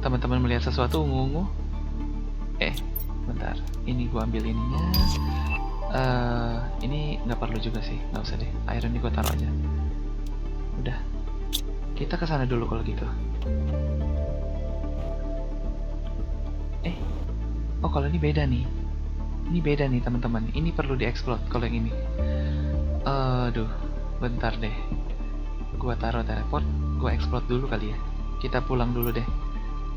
Teman-teman melihat sesuatu ungu-ungu. Bentar. Ini gua ambil ininya. Ini nggak perlu juga sih. Nggak usah deh. Iron ini gua taruh aja. Udah. Kita ke sana dulu kalau gitu. Oh, kalau ini beda nih. Ini beda nih teman-teman. Ini perlu diexplode kalau yang ini. Aduh, bentar deh. Gua taruh teleport. Gua explode dulu kali ya. Kita pulang dulu deh.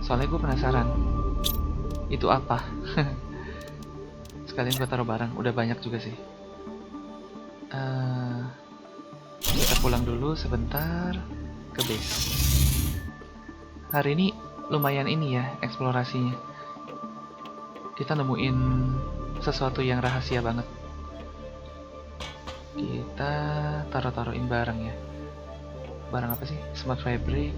Soalnya gue penasaran. Itu apa? Sekalian gue taruh barang. Udah banyak juga sih. Kita pulang dulu sebentar ke base. Hari ini lumayan ini ya eksplorasinya. Kita nemuin sesuatu yang rahasia banget. Kita taruh-taruhin barang ya. Barang apa sih? Smart fabric,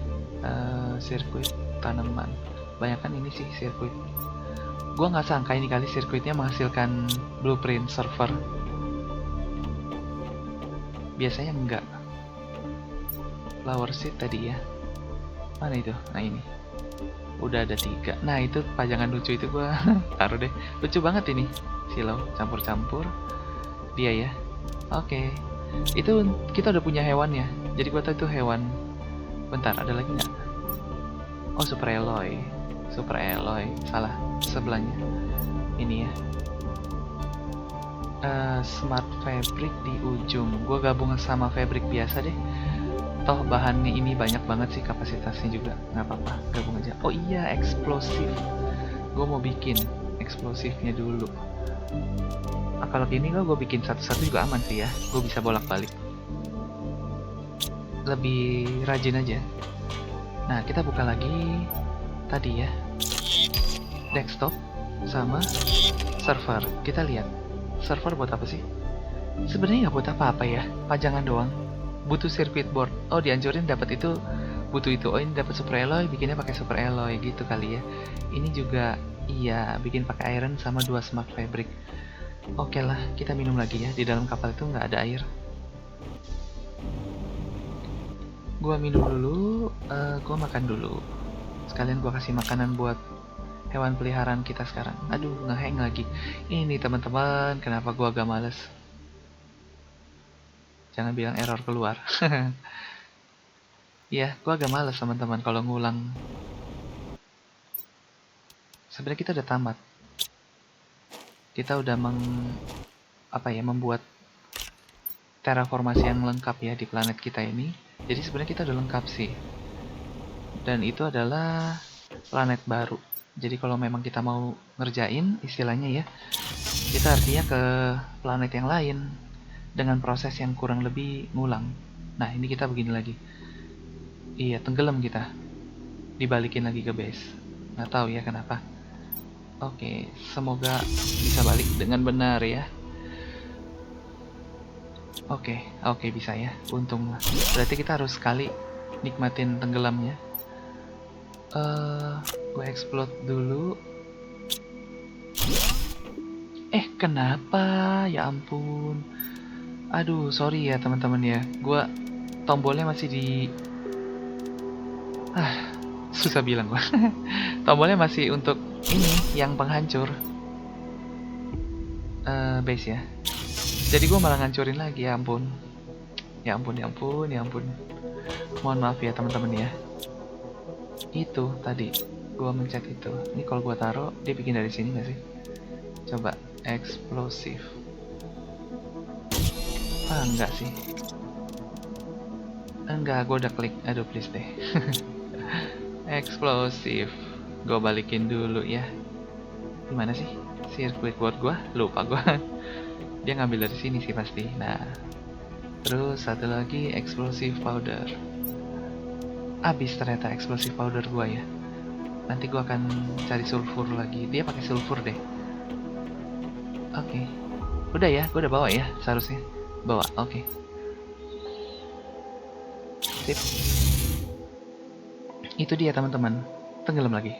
sirkuit, tanaman. Banyak kan ini sih sirkuit. Gua nggak sangka ini kali sirkuitnya menghasilkan blueprint server. Biasanya enggak. Flower seed tadi ya. Mana itu? Nah ini. Udah ada 3. Nah itu pajangan lucu itu gua taruh deh. Lucu banget ini. Silau campur-campur. Dia ya. Oke. Itu kita udah punya hewannya. Jadi gua tahu itu hewan. Bentar, ada lagi nggak? Oh, super alloy. Super alloy. Salah. Sebelahnya. Ini ya. Smart fabric di ujung. Gua gabung sama fabric biasa deh. Toh bahannya ini banyak banget sih, kapasitasnya juga. Nggak apa-apa, gabung aja. Oh iya, eksplosif. Gue mau bikin eksplosifnya dulu. Kalau gini gue bikin satu-satu juga aman sih ya. Gue bisa bolak-balik. Lebih rajin aja. Nah, kita buka lagi tadi ya. Desktop sama server. Kita lihat. Server buat apa sih? Sebenarnya nggak buat apa-apa ya. Pajangan doang. Butuh circuit board. Oh, dihancurin dapat itu, butuh itu. Oh, ini dapat super alloy, bikinnya pakai super alloy gitu kali ya. Ini juga iya, bikin pakai iron sama 2 smart fabric. Oke lah, kita minum lagi ya. Di dalam kapal itu nggak ada air. Gua minum dulu, gua makan dulu. Sekalian gua kasih makanan buat hewan peliharaan kita sekarang. Aduh, ngehang lagi. Ini teman-teman, kenapa gua agak males? Jangan bilang error keluar. Iya, gua agak males teman-teman kalau ngulang. Sebenarnya kita udah tamat. Kita udah membuat terraformasi yang lengkap ya di planet kita ini. Jadi sebenarnya kita udah lengkap sih. Dan itu adalah planet baru. Jadi kalau memang kita mau ngerjain istilahnya ya, kita artinya ke planet yang lain dengan proses yang kurang lebih ngulang. Nah, ini kita begini lagi. Iya, tenggelam kita. Dibalikin lagi ke base. Nggak tahu ya kenapa. Oke, semoga bisa balik dengan benar ya. Oke, bisa ya. Untung. Berarti kita harus sekali nikmatin tenggelamnya. Gue explode dulu. Kenapa? Ya ampun. Aduh, sorry ya teman-teman ya. Gue tombolnya masih di... susah bilang gue. Tombolnya masih untuk ini, yang penghancur. Base ya. Jadi gue malah ngancurin lagi, ya ampun. Ya ampun. Mohon maaf ya teman-teman ya. Itu tadi gue mencet itu. Ini kalau gue taruh, dia bikin dari sini nggak sih? Coba eksplosif. Enggak sih. Enggak, gue udah klik. Aduh, please deh. Eksplosif. Gue balikin dulu ya. Gimana sih circuit board gue? Lupa gue. Dia ngambil dari sini sih pasti. Nah, terus satu lagi explosive powder. Abis ternyata explosive powder gue ya. Nanti gue akan cari sulfur lagi. Dia pakai sulfur deh. Oke. Udah ya, gue udah bawa ya seharusnya. Bawa, oke. Sip. Itu dia teman-teman. Tenggelam lagi.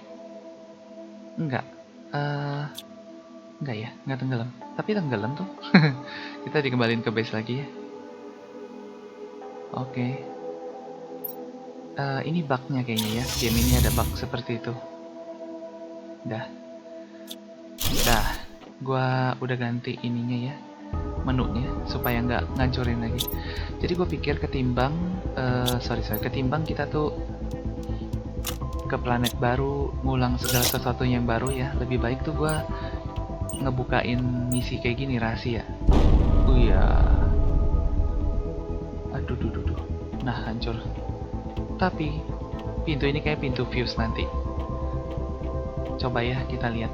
Enggak. Enggak ya, enggak tenggelam. Tapi tenggelam tuh. Kita dikembaliin ke base lagi ya. Oke. Ini bugnya kayaknya ya. Game ini ada bug seperti itu. Dah. Gua udah ganti ininya ya, menunya, supaya nggak ngancurin lagi. Jadi gue pikir ketimbang ketimbang kita tuh ke planet baru, ngulang segala sesuatu yang baru ya, lebih baik tuh gue ngebukain misi kayak gini, rahasia. Iya. Aduh. Nah, hancur. Tapi pintu ini kayak pintu fuse nanti. Coba ya kita lihat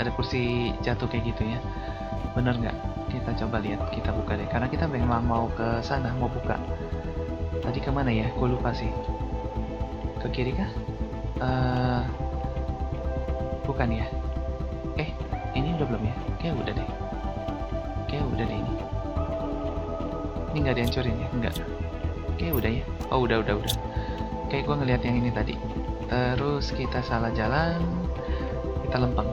ada kursi jatuh kayak gitu ya. Bener nggak? Kita coba lihat, kita buka deh. Karena kita memang mau ke sana, mau buka. Tadi kemana ya? Gue lupa sih. Ke kiri kah? Bukan ya? Ini udah belum ya? Kayak udah deh ini. Ini nggak dihancurin ya? Enggak. Kayak udah ya? Oh, udah. Kayak gue ngeliat yang ini tadi. Terus kita salah jalan. Kita lempeng.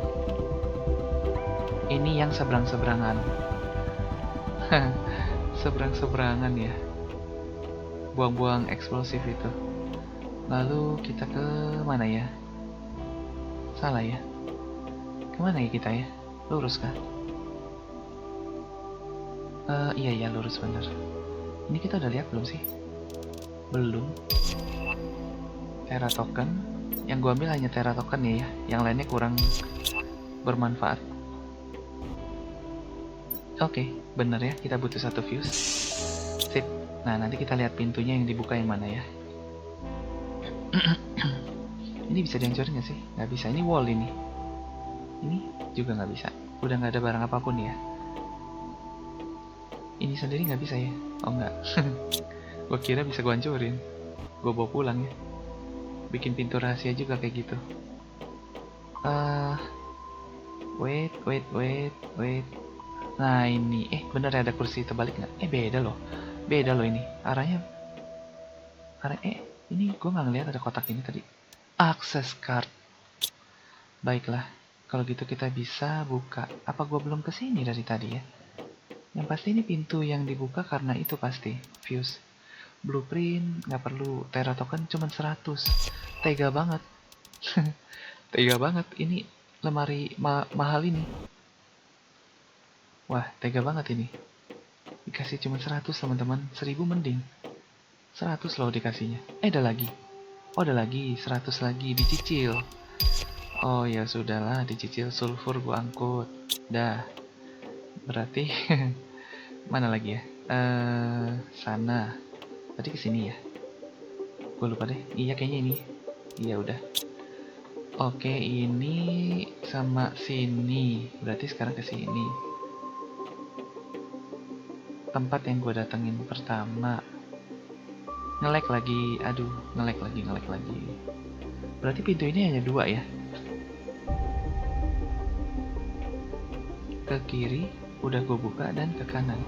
Ini yang seberang-seberangan. Seberang-seberangan ya. Buang-buang eksplosif itu. Lalu kita ke mana ya? Salah ya. Kemana ya kita ya? Lurus kah? Iya ya, lurus bener. Ini kita udah lihat belum sih? Belum. Terra token. Yang gua ambil hanya Terra token ya. Yang lainnya kurang bermanfaat. Oke, bener ya. Kita butuh 1 fuse. Sip. Nah, nanti kita lihat pintunya yang dibuka yang mana ya. Ini bisa dihancurin nggak sih? Nggak bisa. Ini wall ini. Ini juga nggak bisa. Udah nggak ada barang apapun ya. Ini sendiri nggak bisa ya? Oh nggak. Gue kira bisa gue hancurin. Gue bawa pulang ya. Bikin pintu rahasia juga kayak gitu. Wait. Nah ini, bener ada kursi terbalik nggak? Beda loh. Beda loh ini. Arahnya. Ini gue nggak ngeliat ada kotak ini tadi. Access card. Baiklah. Kalau gitu kita bisa buka. Apa gue belum kesini dari tadi ya? Yang pasti ini pintu yang dibuka karena itu pasti. Fuse. Blueprint, nggak perlu. Terra token cuma 100. Tega banget. Tega banget. Ini lemari mahal ini. Wah, tega banget ini. Dikasih cuma 100 teman-teman. 1000 mending. 100 loh dikasihnya. Ada lagi. Oh, ada lagi. 100 lagi. Dicicil. Oh ya sudahlah, dicicil. Sulfur gua angkut. Dah. Berarti mana lagi ya? Sana. Tadi kesini ya? Gue lupa deh. Iya kayaknya ini. Iya udah. Oke, ini sama sini. Berarti sekarang ke sini. Tempat yang gue datengin pertama. Nge-lag lagi. Aduh, nge-lag lagi. Berarti pintu ini hanya 2 ya? Ke kiri udah gue buka dan ke kanan.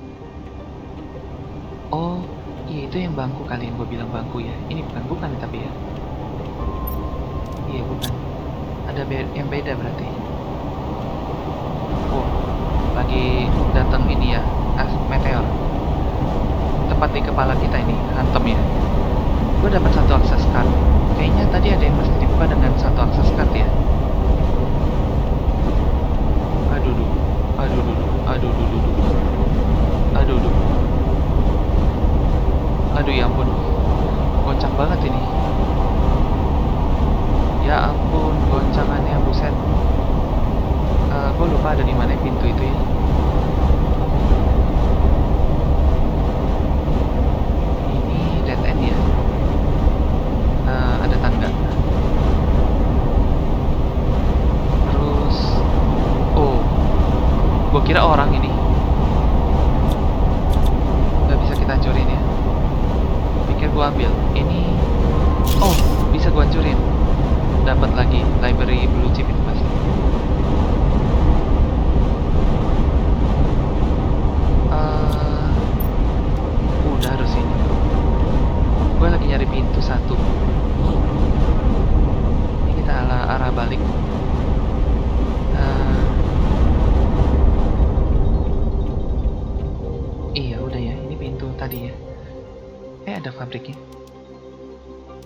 Oh, iya itu yang bangku kali yang gue bilang bangku ya. Ini bukan tapi ya. Iya bukan. Ada yang beda berarti. Oh, lagi datang ini ya, meteor. Tepat di kepala kita ini, hantem ya. Gue dapat 1 akses card. Kayaknya tadi ada yang mesti dibuka dengan 1 akses card ya. Aduh ya ampun. Goncang banget ini. Ya ampun, goncangannya buset. Gue lupa ada di mana pintu itu ya. Ini dead end ya. Ada tangga. Terus, oh, gue kira orang ini. Gak bisa kita hancurin ya. Pikir gue ambil. Ini, oh, bisa gue hancurin. Dapat lagi library blue chip itu pasti. Udah harus ini. Gue lagi nyari pintu 1. Ini kita arah balik. Iya udah ya, ini pintu tadi ya. Ada fabriknya.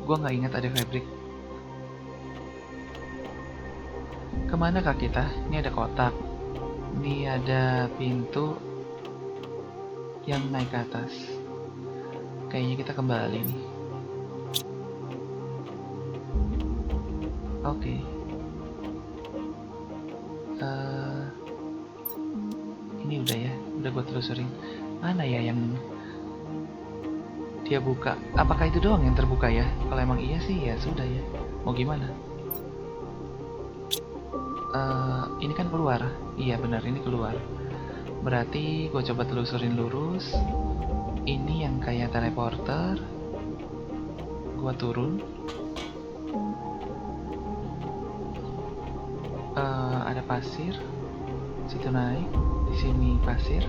Gue nggak ingat ada fabrik. Kemana kah kita? Ini ada kotak. Ini ada pintu yang naik ke atas. Kayaknya kita kembali nih. Oke. Ini udah ya. Udah gue telusurin. Mana ya yang dia buka? Apakah itu doang yang terbuka ya? Kalau emang iya sih ya sudah ya. Mau gimana? Ini kan keluar. Iya benar ini keluar. Berarti gue coba telusurin lurus. Ini yang kayak teleporter. Gue turun. Ada pasir. Situ naik. Di sini pasir.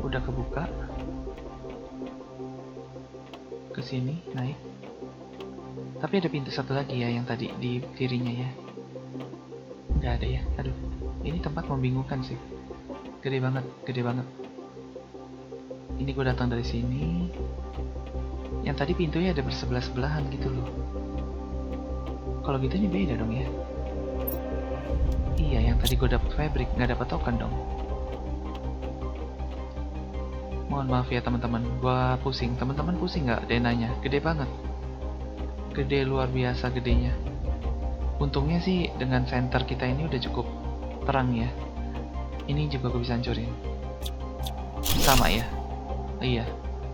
Udah kebuka. Ke sini naik. Tapi ada pintu 1 lagi ya yang tadi di kirinya ya. Nggak ada ya. Aduh, ini tempat membingungkan sih. Gede banget. Ini gue datang dari sini. Yang tadi pintunya ada bersebelah-sebelahan gitu loh. Kalau gitu ini beda dong ya. yang tadi gue dapet fabric, nggak dapet token dong. Mohon maaf ya teman-teman, gue pusing. Teman-teman pusing nggak denanya? Gede banget, gede luar biasa gedenya. Untungnya sih dengan center kita ini udah cukup terang ya. Ini juga gue bisa hancurin. Sama ya? Iya,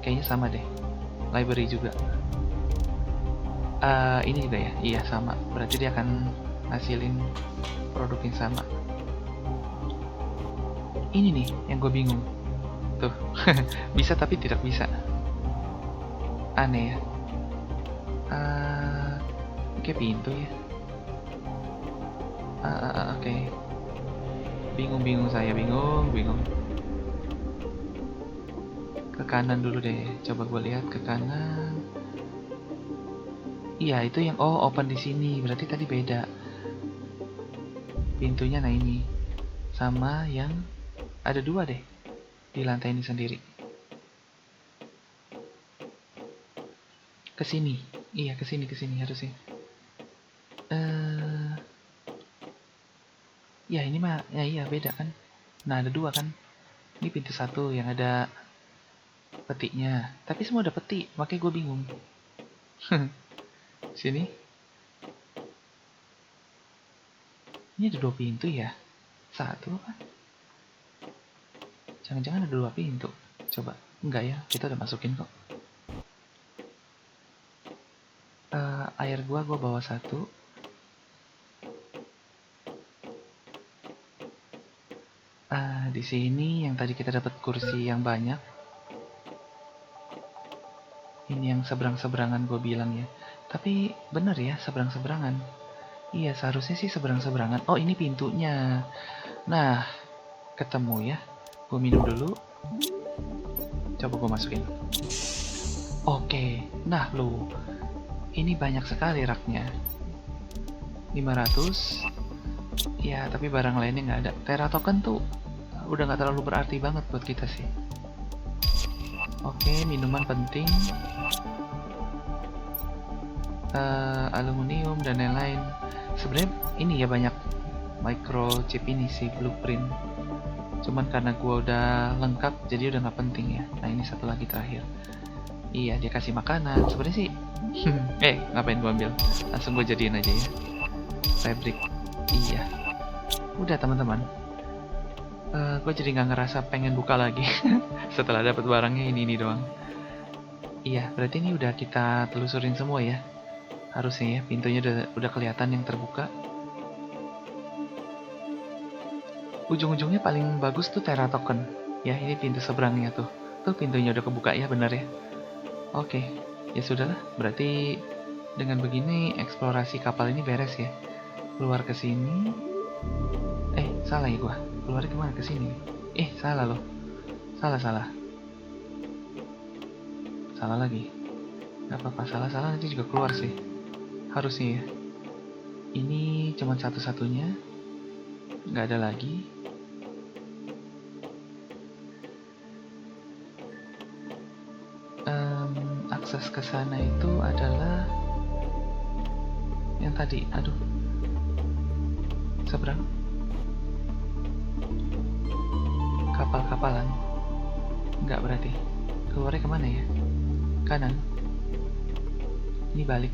kayaknya sama deh. Library juga. Ini juga ya? Iya sama. Berarti dia akan ngasilin produk yang sama. Ini nih yang gue bingung. Tuh, bisa tapi tidak bisa. Aneh ya. Kayak pintu ya. Oke. Bingung saya, bingung. Ke kanan dulu deh. Coba gue lihat ke kanan. Iya, itu yang open di sini. Berarti tadi beda. Pintunya nah ini. Sama yang ada dua deh di lantai ini sendiri. Kesini. Iya, kesini harusnya. Ya ini mah, ya iya beda kan. Nah ada dua kan. Ini pintu satu yang ada petiknya. Tapi semua ada peti, makanya gue bingung. Sini. Ini ada dua pintu ya. Satu kan. Jangan-jangan ada dua pintu. Coba. Enggak ya, kita udah masukin kok. Air gua bawa satu. Di sini yang tadi kita dapat kursi yang banyak. Ini yang seberang-seberangan gue bilang ya. Tapi bener ya, seberang-seberangan. Iya, seharusnya sih seberang-seberangan. Oh, ini pintunya. Nah, ketemu ya. Gue minum dulu. Coba gue masukin. Oke. Nah, lu. Ini banyak sekali raknya. 500. Ya, tapi barang lainnya nggak ada. Tera token tuh udah nggak terlalu berarti banget buat kita sih. Oke, minuman penting. Aluminium dan lain-lain. Sebenarnya ini ya banyak microchip ini sih, blueprint. Cuman karena gua udah lengkap jadi udah nggak penting ya. Nah, ini satu lagi terakhir. Iya, dia kasih makanan. Sebenarnya sih ngapain gua ambil? Langsung gua jadiin aja ya. Fabric. Iya. Udah teman-teman. Gue jadi nggak ngerasa pengen buka lagi setelah dapat barangnya ini doang. Iya, berarti ini udah kita telusurin semua ya. Harusnya ya, pintunya udah kelihatan yang terbuka. Ujung-ujungnya paling bagus tuh Tera token. Ya, ini pintu seberangnya tuh. Tuh pintunya udah kebuka ya, bener ya. Oke, ya sudahlah. Berarti dengan begini eksplorasi kapal ini beres ya. Keluar ke sini. Salah ya gua. Keluarnya kemana? Ke sini. Salah loh. Salah. Salah lagi. Gak apa-apa, salah nanti juga keluar sih. Harusnya ya. Ini cuma satu-satunya. Gak ada lagi. Akses ke sana itu adalah yang tadi. Aduh. Seberang. Kapal-kapalan. Enggak berarti. Keluarnya kemana ya? Kanan. Ini balik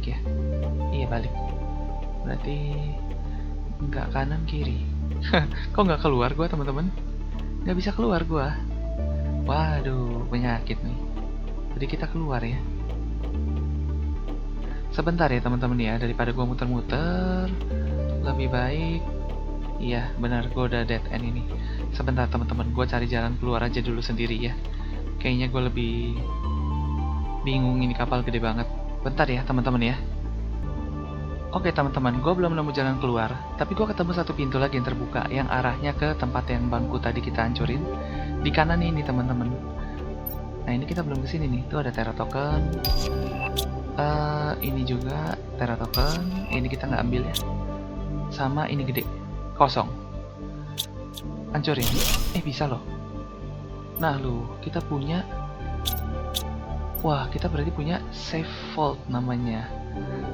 ya. Iya balik. Berarti enggak kanan kiri. Kok nggak keluar gua teman-teman? Nggak bisa keluar gua. Waduh, penyakit nih. Jadi kita keluar ya. Sebentar ya teman-teman ya, daripada gua muter-muter, lebih baik. Iya benar, gue udah dead end ini. Sebentar teman-teman, gue cari jalan keluar aja dulu sendiri ya. Kayaknya gue lebih bingung, ini kapal gede banget. Bentar ya teman-teman ya. Oke teman-teman, gue belum nemu jalan keluar, tapi gue ketemu satu pintu lagi yang terbuka, yang arahnya ke tempat yang bangku tadi kita hancurin. Di kanan ini teman-teman. Nah ini kita belum kesini nih. Tuh ada Tera token. Ini juga Tera token. Ini kita nggak ambil ya. Sama ini gede. Kosong. Hancurin. Bisa loh. Nah lu, kita punya. Wah, kita berarti punya safe vault namanya.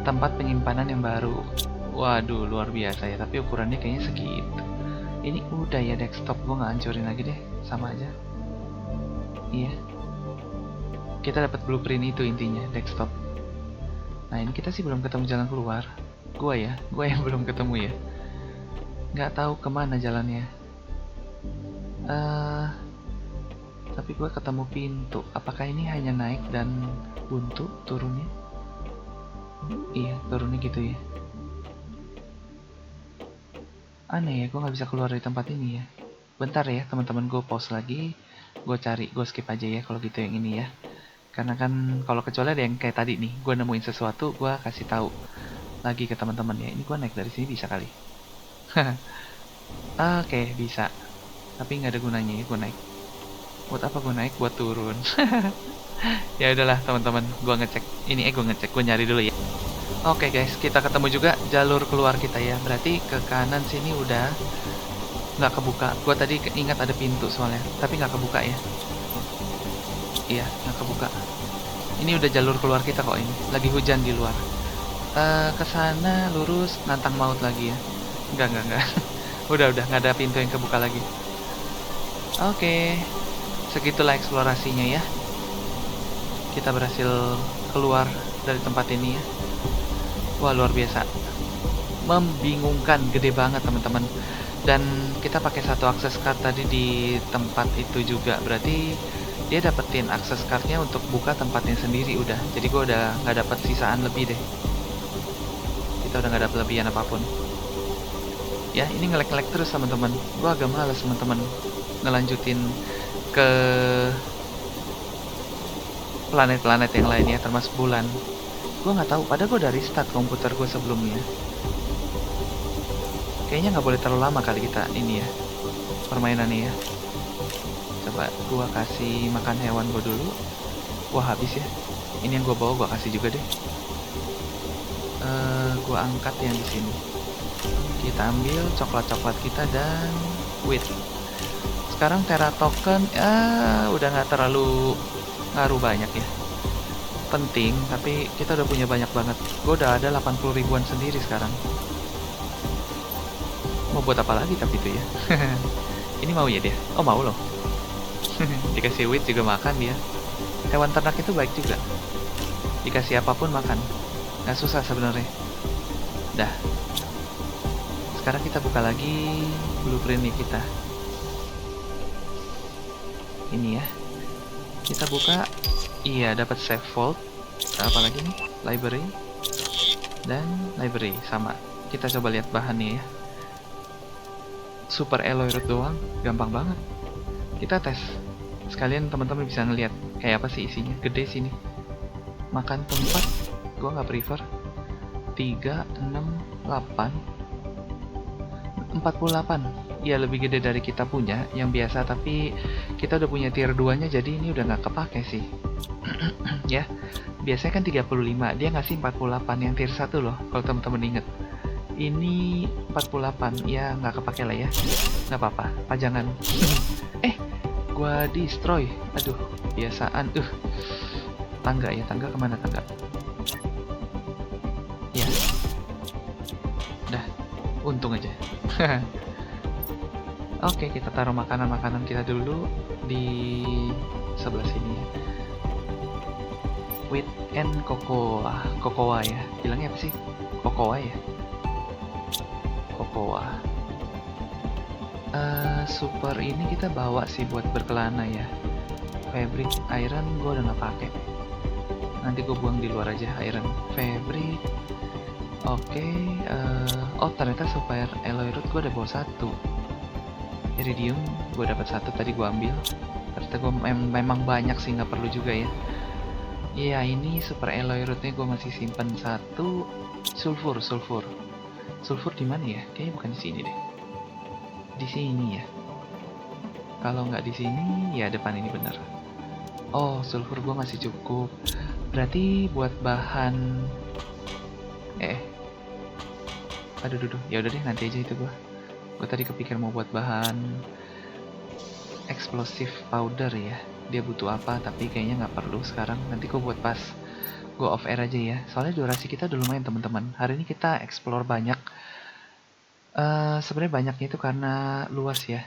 Tempat penyimpanan yang baru. Waduh, luar biasa ya. Tapi ukurannya kayaknya segitu. Ini udah ya desktop, gue nggak hancurin lagi deh, sama aja. Iya, kita dapat blueprint itu intinya desktop. Nah ini kita sih belum ketemu jalan keluar. Gua yang belum ketemu ya. Nggak tahu kemana jalannya. Tapi gue ketemu pintu. Apakah ini hanya naik dan buntu turunnya? Iya, turunnya gitu ya. Aneh ya, gue nggak bisa keluar dari tempat ini ya. Bentar ya teman-teman, gue pause lagi. Gue cari, gue skip aja ya kalau gitu yang ini ya. Karena kan kalau kecuali ada yang kayak tadi nih, gue nemuin sesuatu, gue kasih tahu lagi ke teman-teman ya. Ini gue naik dari sini bisa kali. Oke, bisa. Tapi nggak ada gunanya ya gue naik. Buat apa gue naik? Buat turun. Ya udahlah teman-teman, gue ngecek. Gue nyari dulu ya. Oke guys, kita ketemu juga jalur keluar kita ya. Berarti ke kanan sini udah nggak kebuka. Gue tadi ingat ada pintu soalnya, tapi nggak kebuka ya. Iya, nggak kebuka. Ini udah jalur keluar kita kok ini. Lagi hujan di luar. Ke sana lurus nantang maut lagi ya. Enggak. Udah nggak ada pintu yang kebuka lagi. Oke. Segitulah eksplorasinya ya. Kita berhasil keluar dari tempat ini ya. Wah, luar biasa. Membingungkan, gede banget teman-teman. Dan kita pakai satu akses card tadi di tempat itu juga. Berarti dia dapetin akses cardnya untuk buka tempatnya sendiri udah. Jadi gue udah nggak dapet sisaan lebih deh. Kita udah nggak dapet lebihan apapun. Ya, ini ngelek-ngelek terus teman-teman. Gue agak males teman-teman ngelanjutin ke planet-planet yang lainnya termasuk bulan. Gue nggak tahu. Padahal gue udah restart komputer gue sebelumnya. Kayaknya nggak boleh terlalu lama kali kita ini ya permainannya ya. Coba gua kasih makan hewan gua dulu. Wah, habis ya. Ini yang gua bawa gua kasih juga deh. Gua angkat yang di sini. Kita ambil coklat-coklat kita dan wheat. Sekarang Terra token udah nggak terlalu ngaruh banyak ya. Penting, tapi kita udah punya banyak banget. Gua udah ada 80 ribuan sendiri sekarang. Mau buat apa lagi tapi itu ya. Ini mau ya dia? Oh, mau loh. Dikasih wheat juga makan dia. Hewan ternak itu baik juga. Dikasih apapun makan. Nggak susah sebenarnya. Dah. Sekarang kita buka lagi blueprint kita. Ini ya. Kita buka. Iya, dapat save vault. Apa lagi nih? Library. Dan library sama. Kita coba lihat bahannya ya. Super alloy root doang, gampang banget. Kita tes. Sekalian teman-teman bisa ngelihat kayak apa sih isinya. Gede sini. Makan tempat, gua nggak prefer. 3, 6, 8, 48. Ya lebih gede dari kita punya yang biasa, tapi kita udah punya tier 2 nya, jadi ini udah nggak kepake sih. Ya, biasanya kan 35, dia ngasih 48 yang tier 1 loh, kalau teman-teman inget. Ini 48, ya nggak kepake lah ya. Nggak apa-apa, pajangan. Gua destroy. Aduh, biasaan. Tangga ya, tangga kemana tangga? Ya, dah, untung aja. Oke, kita taruh makanan-makanan kita dulu di sebelah sini. Wheat and cocoa, cocoa ya. Bilangnya apa sih? Cocoa ya. Cocoa. Super ini kita bawa sih buat berkelana ya. Fabric iron gue udah nggak pakai. Nanti gue buang di luar aja iron. Fabric. Oke. Oh ternyata super alloy root gue udah bawa 1. Iridium gue dapat 1 tadi gue ambil. Ternyata gue memang banyak sih, nggak perlu juga ya. Iya, ini super alloy rootnya gue masih simpen 1. Sulfur di mana ya? Kayaknya bukan di sini deh. Di sini ya. Kalau nggak di sini, ya depan ini bener. Oh, sulfur gue masih cukup. Berarti buat bahan. Aduh. Ya udah deh, nanti aja itu gue. Gue tadi kepikir mau buat bahan explosive powder ya. Dia butuh apa? Tapi kayaknya nggak perlu sekarang. Nanti gue buat pas go off air aja ya. Soalnya durasi kita udah lumayan teman-teman. Hari ini kita explore banyak. Sebenarnya banyaknya itu karena luas ya.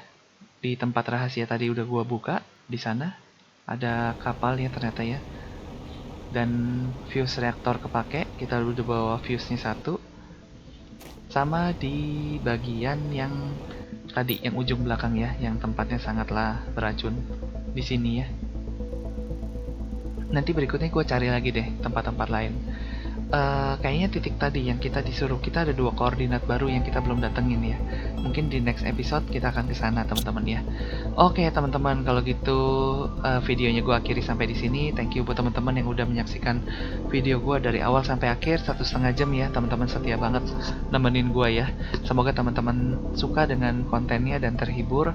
Di tempat rahasia tadi udah gua buka. Di sana ada kapal ya ternyata ya. Dan fuse reaktor kepake. Kita udah bawa fuse-nya 1. Sama di bagian yang tadi, yang ujung belakang ya, yang tempatnya sangatlah beracun di sini ya. Nanti berikutnya gue cari lagi deh tempat-tempat lain. Kayaknya titik tadi yang kita disuruh, kita ada 2 koordinat baru yang kita belum datengin ya. Mungkin di next episode kita akan ke sana teman-teman ya. Oke teman-teman, kalau gitu videonya gue akhiri sampai di sini. Thank you buat teman-teman yang udah menyaksikan video gue dari awal sampai akhir 1,5 jam ya. Teman-teman setia banget nemenin gue ya. Semoga teman-teman suka dengan kontennya dan terhibur.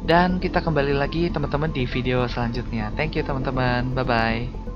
Dan kita kembali lagi teman-teman di video selanjutnya. Thank you teman-teman, bye bye.